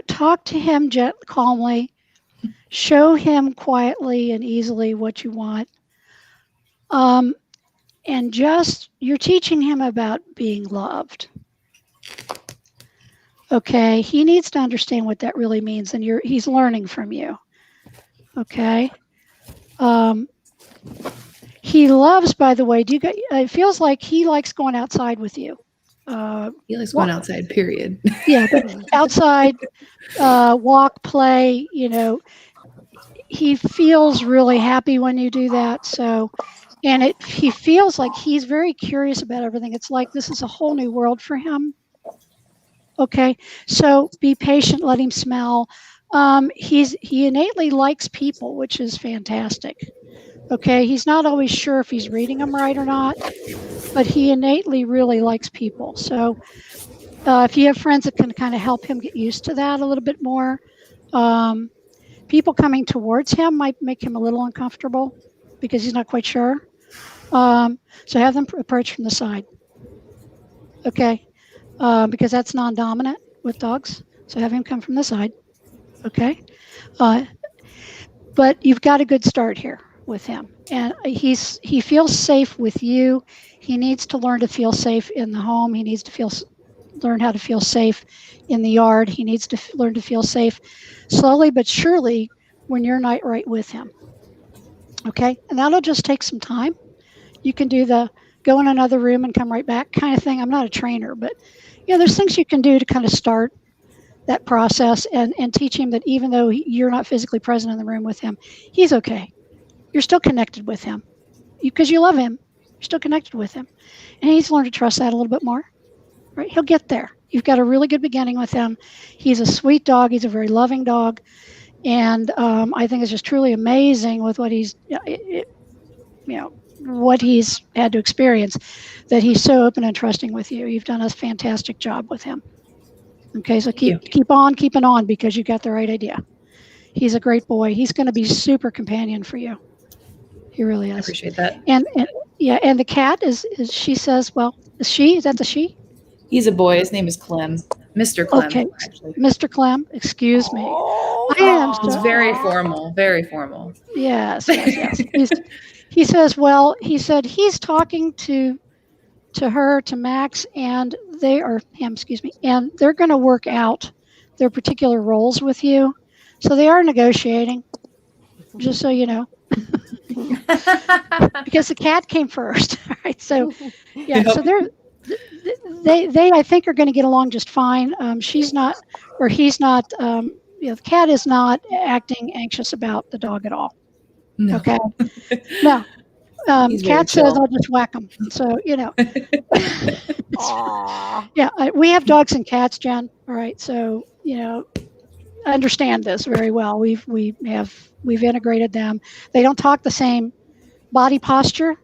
S8: talk to him calmly. Show him quietly and easily what you want. And you're teaching him about being loved. Okay, he needs to understand what that really means, and he's learning from you. Okay. He loves, by the way, it feels like he likes going outside with you.
S10: He likes going outside, period.
S8: Yeah, but outside, walk, play, he feels really happy when you do that. So, and he feels like he's very curious about everything. It's like this is a whole new world for him. Okay, so be patient, let him smell. He innately likes people, which is fantastic. Okay, he's not always sure if he's reading them right or not, but he innately really likes people. So if you have friends that can kind of help him get used to that a little bit more, people coming towards him might make him a little uncomfortable because he's not quite sure. So have them approach from the side. Okay, because that's non-dominant with dogs. So have him come from the side. Okay, but you've got a good start here with him, and he feels safe with you. He needs to learn to feel safe in the home. He needs to learn how to feel safe in the yard. He needs to learn to feel safe slowly but surely when you're not right with him. Okay, and that'll just take some time. You can do the go in another room and come right back kind of thing. I'm not a trainer, but there's things you can do to kind of start that process and teach him that even though you're not physically present in the room with him, he's okay. You're still connected with him because you love him. You're still connected with him, and he needs to learn to trust that a little bit more. Right? He'll get there. You've got a really good beginning with him. He's a sweet dog. He's a very loving dog, and I think it's just truly amazing with what what he's had to experience, that he's so open and trusting with you. You've done a fantastic job with him. Okay, so keep on keeping on because you got the right idea. He's a great boy. He's going to be super companion for you. He really is.
S10: I appreciate that.
S8: And the cat is she says, well, is that the she?
S10: He's a boy. His name is Clem. Mr. Clem.
S8: Okay,
S10: actually.
S8: Mr. Clem. Excuse me. I am.
S10: It's very formal. Very formal.
S8: Yes. He says, well, he said he's talking to Max, and and they're going to work out their particular roles with you. So they are negotiating, just so you know. Because the cat came first. All right. So so they I think are going to get along just fine. He's not, the cat is not acting anxious about the dog at all.
S10: No.
S8: Okay. No. Cat says I'll just whack him. So, we have dogs and cats, Jen. All right. So, understand this very well. We've integrated them. They don't talk the same body posture.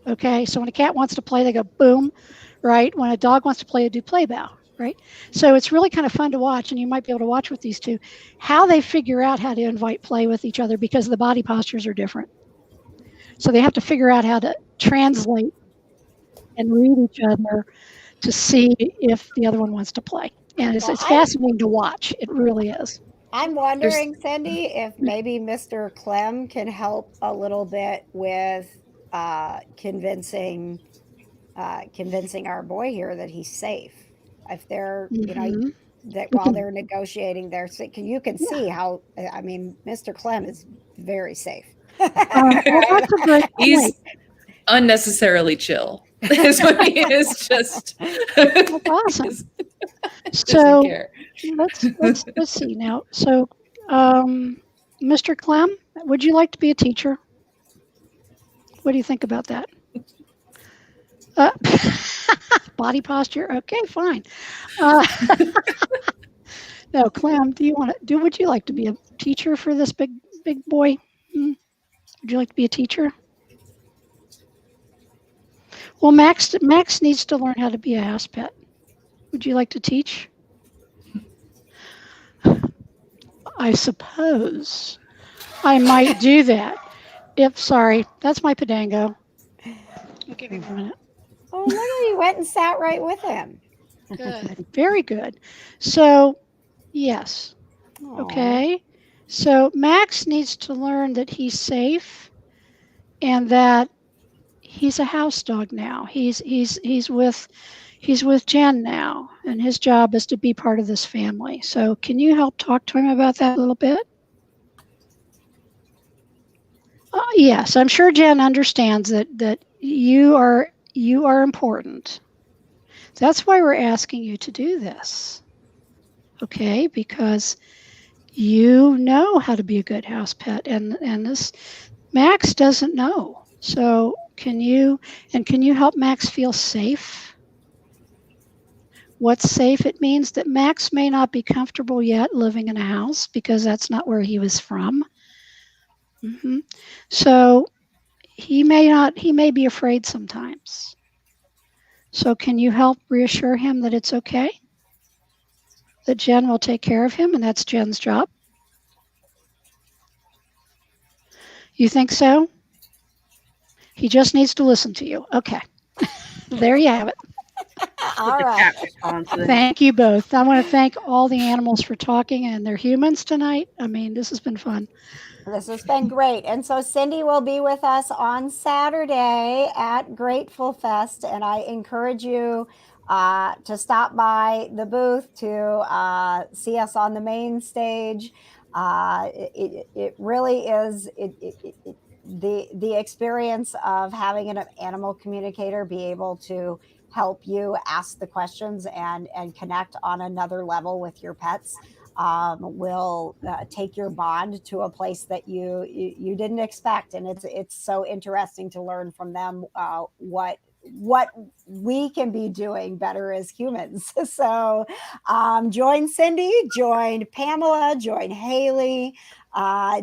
S8: Okay. So when a cat wants to play, they go boom. Right. When a dog wants to play, they do play bow. Right. So it's really kind of fun to watch, and you might be able to watch with these two how they figure out how to invite play with each other because the body postures are different. So they have to figure out how to translate and read each other to see if the other one wants to play. And it's fascinating to watch. It really is.
S2: I'm wondering, Cindy, if maybe Mr. Clem can help a little bit with convincing our boy here that he's safe. If they're, that while they're negotiating, you can see how, Mr. Clem is very safe.
S8: That's a great
S10: He's
S8: point.
S10: unnecessarily chill. Is what he is. Just
S8: That's awesome. So let's see now. So, Mr. Clem, would you like to be a teacher? What do you think about that? Body posture. Okay, fine. No, Clem, would you like to be a teacher for this big boy? Would you like to be a teacher? Well, Max needs to learn how to be a house pet. Would you like to teach? I suppose I might do that. Sorry, that's my Podango. Okay, give me a minute.
S2: Oh, look, he went and sat right with him.
S8: Good. Very good. So, yes.
S2: Aw.
S8: Okay. So Max needs to learn that he's safe and that he's a house dog now. He's with Jen now, and his job is to be part of this family. So can you help talk to him about that a little bit? Yes, I'm sure Jen understands that you are important. That's why we're asking you to do this. Okay, because you know how to be a good house pet, and this Max doesn't know. So can you help Max feel safe? What's safe? It means that Max may not be comfortable yet living in a house because that's not where he was from. So he may be afraid sometimes. So can you help reassure him that it's okay? That Jen will take care of him, and that's Jen's job? You think so? He just needs to listen to you. Okay. There you have it.
S2: All right.
S8: Thank you both. I want to thank all the animals for talking and their humans tonight. I mean, this has been fun.
S2: This has been great. And so Cindy will be with us on Saturday at Grateful Fest. And I encourage you to stop by the booth to see us on the main stage. It really is the experience of having an animal communicator be able to help you ask the questions and connect on another level with your pets. Will take your bond to a place that you didn't expect, and it's so interesting to learn from them what we can be doing better as humans. So join Cindy, join Pamela, join Haley,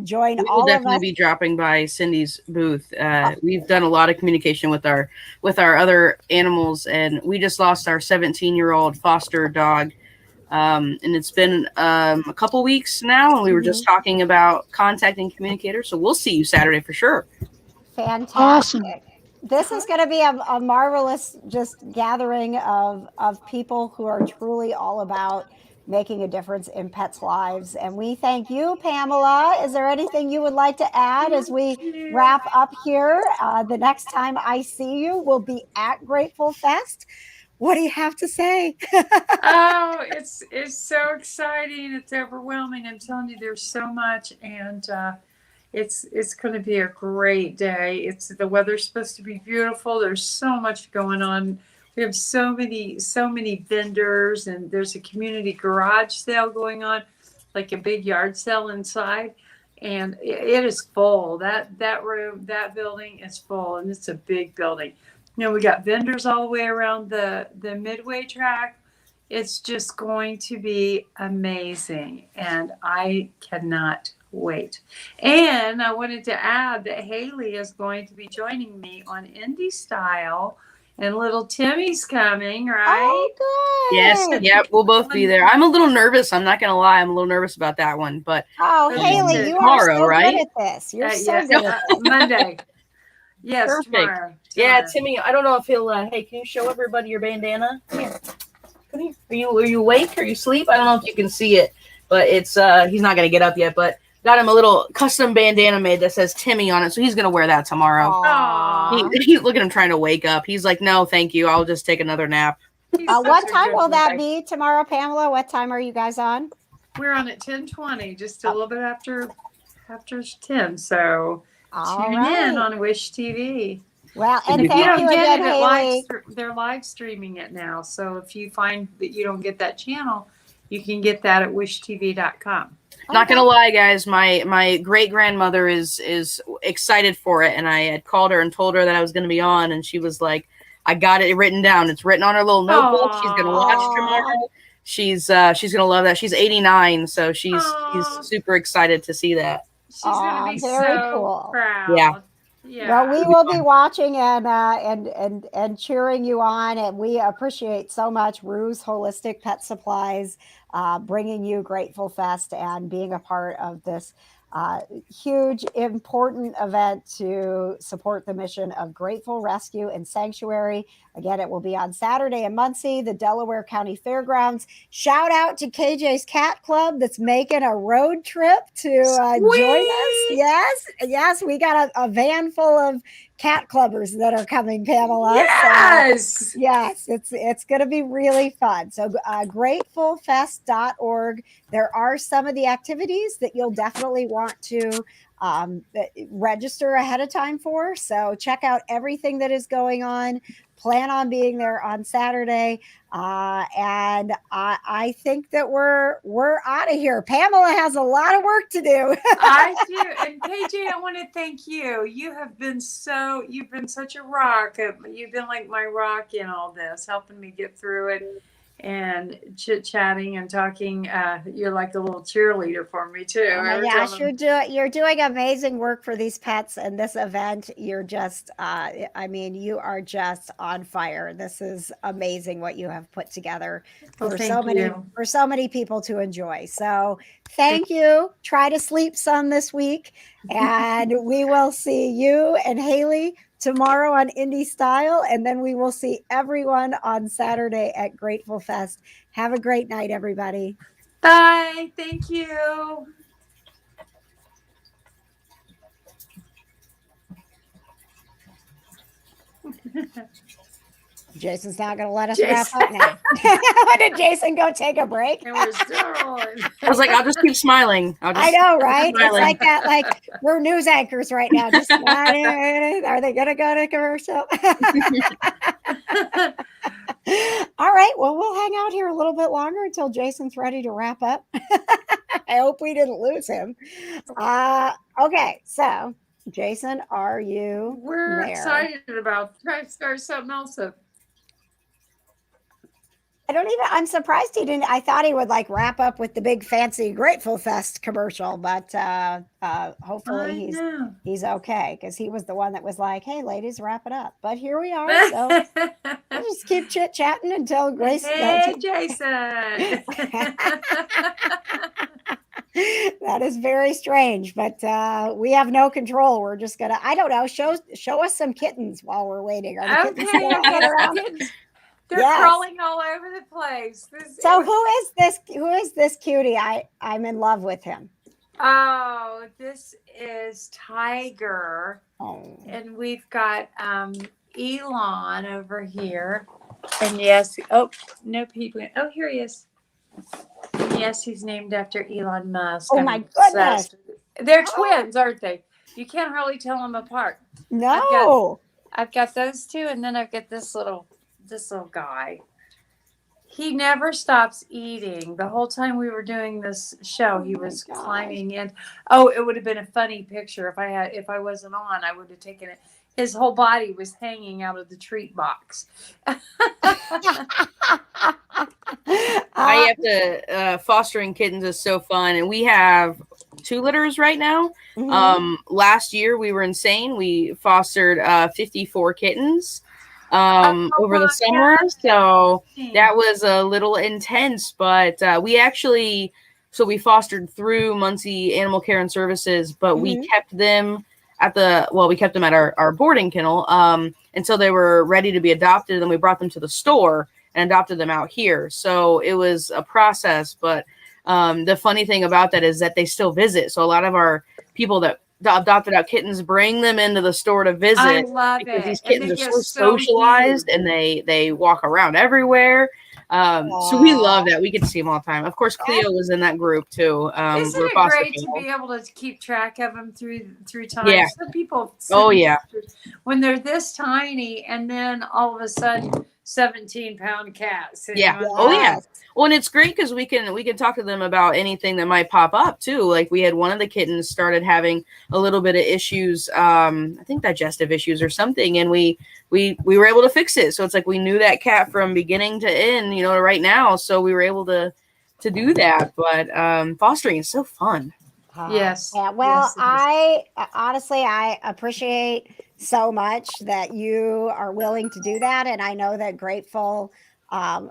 S2: join
S7: We will
S2: all of
S7: definitely
S2: us.
S7: be dropping by Cindy's booth. We've done a lot of communication with our other animals, and we just lost our 17-year-old foster dog. And it's been a couple weeks now, and we were just talking about contacting communicators. So we'll see you Saturday for sure.
S2: Fantastic.
S8: Awesome.
S2: This is going to be a marvelous just gathering of people who are truly all about making a difference in pets' lives. And we thank you, Pamela. Is there anything you would like to add as we wrap up here? The next time I see you will be at Grateful Fest. What do you have to say?
S3: Oh, it's so exciting. It's overwhelming. I'm telling you, there's so much, and it's going to be a great day. The weather's supposed to be beautiful. There's so much going on. We have so many vendors, and there's a community garage sale going on, like a big yard sale inside, and it is full. That room, that building is full, and it's a big building. You know, we got vendors all the way around the midway track. It's just going to be amazing, and I cannot wait. And I wanted to add that Haley is going to be joining me on Indie Style, and little Timmy's coming, right?
S2: Oh, good.
S7: Yes, yeah, we'll both be there. I'm a little nervous. I'm not gonna lie. I'm a little nervous about that one, but
S2: Haley, you
S7: tomorrow,
S2: are so
S7: right?
S2: good at this. You're so good at this.
S3: Monday. Yes,
S7: Perfect.
S3: tomorrow.
S7: Yeah, Timmy. I don't know if he'll. Hey, can you show everybody your bandana? Come here. Come here. Are you awake? Are you asleep? I don't know if you can see it, but it's he's not gonna get up yet. But got him a little custom bandana made that says Timmy on it, so he's gonna wear that tomorrow. Look at him trying to wake up. He's like, no, thank you. I'll just take another nap.
S2: What time will that be tomorrow, Pamela? What time are you guys on?
S3: We're on at 10:20, just a little bit after 10. So tune in on Wish TV.
S2: Well, and
S3: if
S2: thank
S3: you don't
S2: you
S3: get
S2: again,
S3: it,
S2: Haley.
S3: they're live streaming it now. So if you find that you don't get that channel, you can get that at wishtv.com.
S7: Not gonna lie, guys, my great grandmother is excited for it, and I had called her and told her that I was gonna be on, and she was like, I got it written down. It's written on her little notebook. She's gonna watch tomorrow. She's gonna love that. She's 89, so she's super excited to see that.
S3: She's gonna be
S2: very
S3: so
S2: cool.
S3: proud.
S7: Yeah.
S2: Well, we will be watching and cheering you on, and we appreciate so much Rue's Holistic Pet Supplies bringing you Grateful Fest and being a part of this Huge, important event to support the mission of Grateful Rescue and Sanctuary. Again, it will be on Saturday in Muncie, the Delaware County Fairgrounds. Shout out to KJ's Cat Club that's making a road trip to join us. Yes, we got a van full of cat clubbers that are coming, Pamela.
S3: Yes,
S2: yes, it's going to be really fun. So gratefulfest.org. There are some of the activities that you'll definitely want to register ahead of time for. So check out everything that is going on. Plan on being there on Saturday. And I think that we're out of here. Pamela has a lot of work to do.
S3: I do. And KJ, I want to thank you. You've been such a rock. You've been like my rock in all this, helping me get through it and chit-chatting and talking. You're like a little cheerleader for me too.
S2: Oh my gosh, you're doing amazing work for these pets and this event. You're just you are just on fire. This is amazing what you have put together for so many people to enjoy. So thank you. Try to sleep some this week, and we will see you and Haley tomorrow on Indie Style, and then we will see everyone on Saturday at Grateful Fest. Have a great night, everybody.
S3: Bye. Thank you.
S2: Jason's not going to let us wrap up now. Did Jason go take a break?
S3: And we're still rolling.
S7: I was like, I'll just keep smiling.
S2: I know, right? It's like that. Like we're news anchors right now. Just are they going to go to commercial? All right. Well, we'll hang out here a little bit longer until Jason's ready to wrap up. I hope we didn't lose him. Okay. So, Jason, are you
S3: We're
S2: there?
S3: excited about trying to start something else up.
S2: I'm surprised he didn't. I thought he would like wrap up with the big fancy Grateful Fest commercial, but hopefully he's okay, because he was the one that was like, "Hey, ladies, wrap it up." But here we are. So we'll just keep chit chatting until Grace.
S3: Hey, Jason.
S2: That is very strange, but we have no control. We're just gonna, I don't know, show us some kittens while we're waiting. Are the kittens still hanging around?
S3: They're crawling all over the place.
S2: Who is this cutie? I'm in love with him.
S3: Oh, this is Tiger.
S2: Oh.
S3: And we've got Elon over here. And yes, no people. Oh, here he is. And yes, he's named after Elon Musk.
S2: Oh my goodness.
S3: They're twins, aren't they? You can't hardly tell them apart.
S2: No.
S3: I've got those two, and then I've got this little guy. He never stops eating. The whole time we were doing this show, he was climbing in. Oh, it would have been a funny picture if I wasn't on. I would have taken it. His whole body was hanging out of the treat box.
S7: I have to fostering kittens is so fun, and we have 2 litters right now.
S2: Mhm.
S7: Last year we were insane. We fostered 54 kittens over the summer, so that was a little intense. But we fostered through Muncie Animal Care and Services, but we kept them at our boarding kennel until they were ready to be adopted, and then we brought them to the store and adopted them out here. So it was a process, but the funny thing about that is that they still visit. So a lot of our people that adopted out kittens bring them into the store to visit.
S3: I love
S7: because
S3: it.
S7: these kittens
S3: And they
S7: are
S3: get
S7: so socialized,
S3: cute.
S7: and they walk around everywhere. So we love that. We get to see them all the time. Of course, Cleo was in that group too.
S3: Isn't it great to be able to keep track of them through time?
S7: Yeah.
S3: Some people, when they're this tiny, and then all of a sudden, 17-pound cats.
S7: Yeah. Oh yeah. Well, and it's great because we can talk to them about anything that might pop up too. Like we had one of the kittens started having a little bit of issues, I think digestive issues or something, and we were able to fix it. So it's like we knew that cat from beginning to end, right now. So we were able to do that. But fostering is so fun.
S3: Yes.
S2: Yeah. Well,
S3: yes,
S2: I appreciate so much that you are willing to do that. And I know that Grateful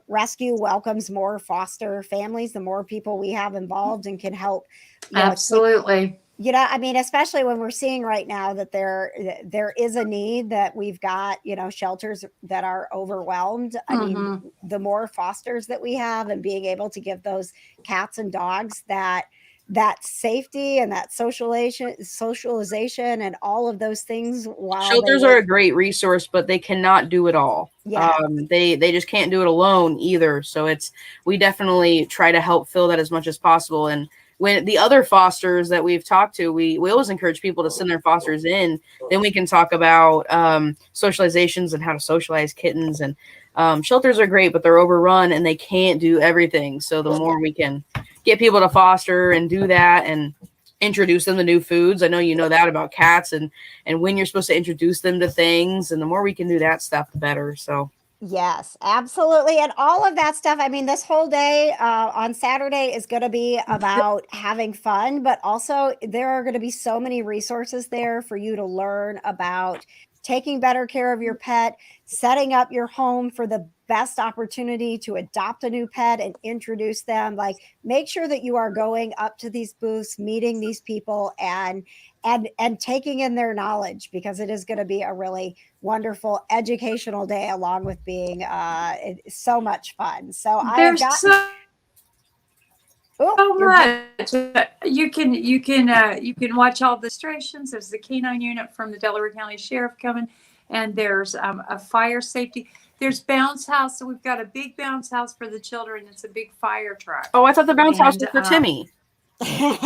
S2: Rescue welcomes more foster families, the more people we have involved and can help.
S3: Absolutely.
S2: You know, I mean, especially when we're seeing right now that there is a need, that we've got, you know, shelters that are overwhelmed. I mean, the more fosters that we have, and being able to give those cats and dogs that safety and that socialization and all of those things while
S7: Shelters are a great resource, but they cannot do it all.
S2: Yeah.
S7: They just can't do it alone either. So we definitely try to help fill that as much as possible. And when the other fosters that we've talked to, we always encourage people to send their fosters in. Then we can talk about socializations and how to socialize kittens. And shelters are great, but they're overrun and they can't do everything. So the more we can get people to foster and do that and introduce them to new foods. I know you know that about cats and when you're supposed to introduce them to things, and the more we can do that stuff, the better. So
S2: yes, absolutely. And all of that stuff. I mean, this whole day on Saturday is going to be about having fun, but also there are going to be so many resources there for you to learn about taking better care of your pet, setting up your home for the best opportunity to adopt a new pet and introduce them. Like, make sure that you are going up to these booths, meeting these people, and taking in their knowledge, because it is going to be a really wonderful educational day, along with being so much fun. So
S3: There's so much. You can watch all the illustrations. There's the canine unit from the Delaware County Sheriff coming, and there's a fire safety. There's bounce house. So we've got a big bounce house for the children. It's a big fire truck.
S7: Oh, I thought the bounce house was for Timmy.
S3: And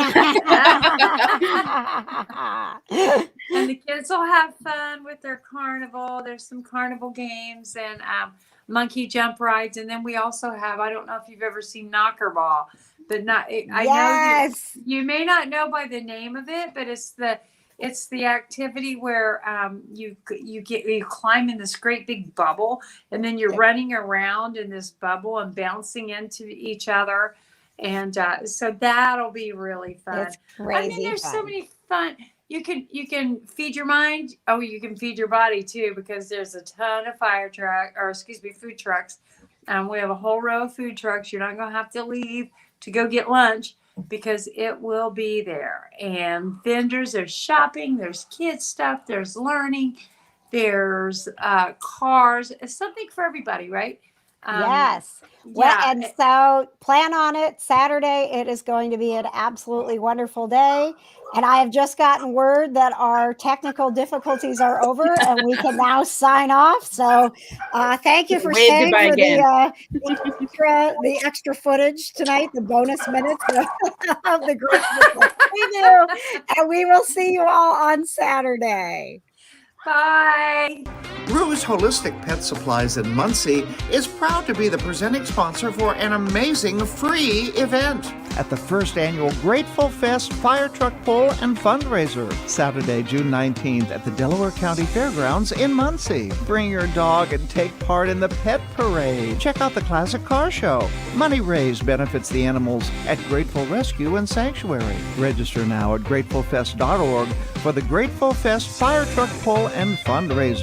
S3: the kids will have fun with their carnival. There's some carnival games and monkey jump rides. And then we also have, I don't know if you've ever seen knocker ball, but I know you may not know by the name of it, but it's the activity where you climb in this great big bubble, and then you're running around in this bubble and bouncing into each other. And so that'll be really fun.
S2: It's crazy.
S3: I mean, there's
S2: fun.
S3: so many fun. You can feed your mind. Oh, you can feed your body too, because there's a ton of food trucks. We have a whole row of food trucks. You're not going to have to leave to go get lunch, because it will be there. And vendors, there's shopping, there's kids stuff, there's learning, there's cars. It's something for everybody, right?
S2: Yes. Well, and so plan on it. Saturday, it is going to be an absolutely wonderful day. And I have just gotten word that our technical difficulties are over and we can now sign off. So thank you for staying for the extra footage tonight, the bonus minutes of the great we do. And we will see you all on Saturday.
S3: Bye.
S1: Rue's Holistic Pet Supplies in Muncie is proud to be the presenting sponsor for an amazing free event at the first annual Grateful Fest Fire Truck Pull and Fundraiser, Saturday, June 19th at the Delaware County Fairgrounds in Muncie. Bring your dog and take part in the pet parade. Check out the classic car show. Money raised benefits the animals at Grateful Rescue and Sanctuary. Register now at gratefulfest.org for the Grateful Fest Fire Truck Pull and Fundraiser.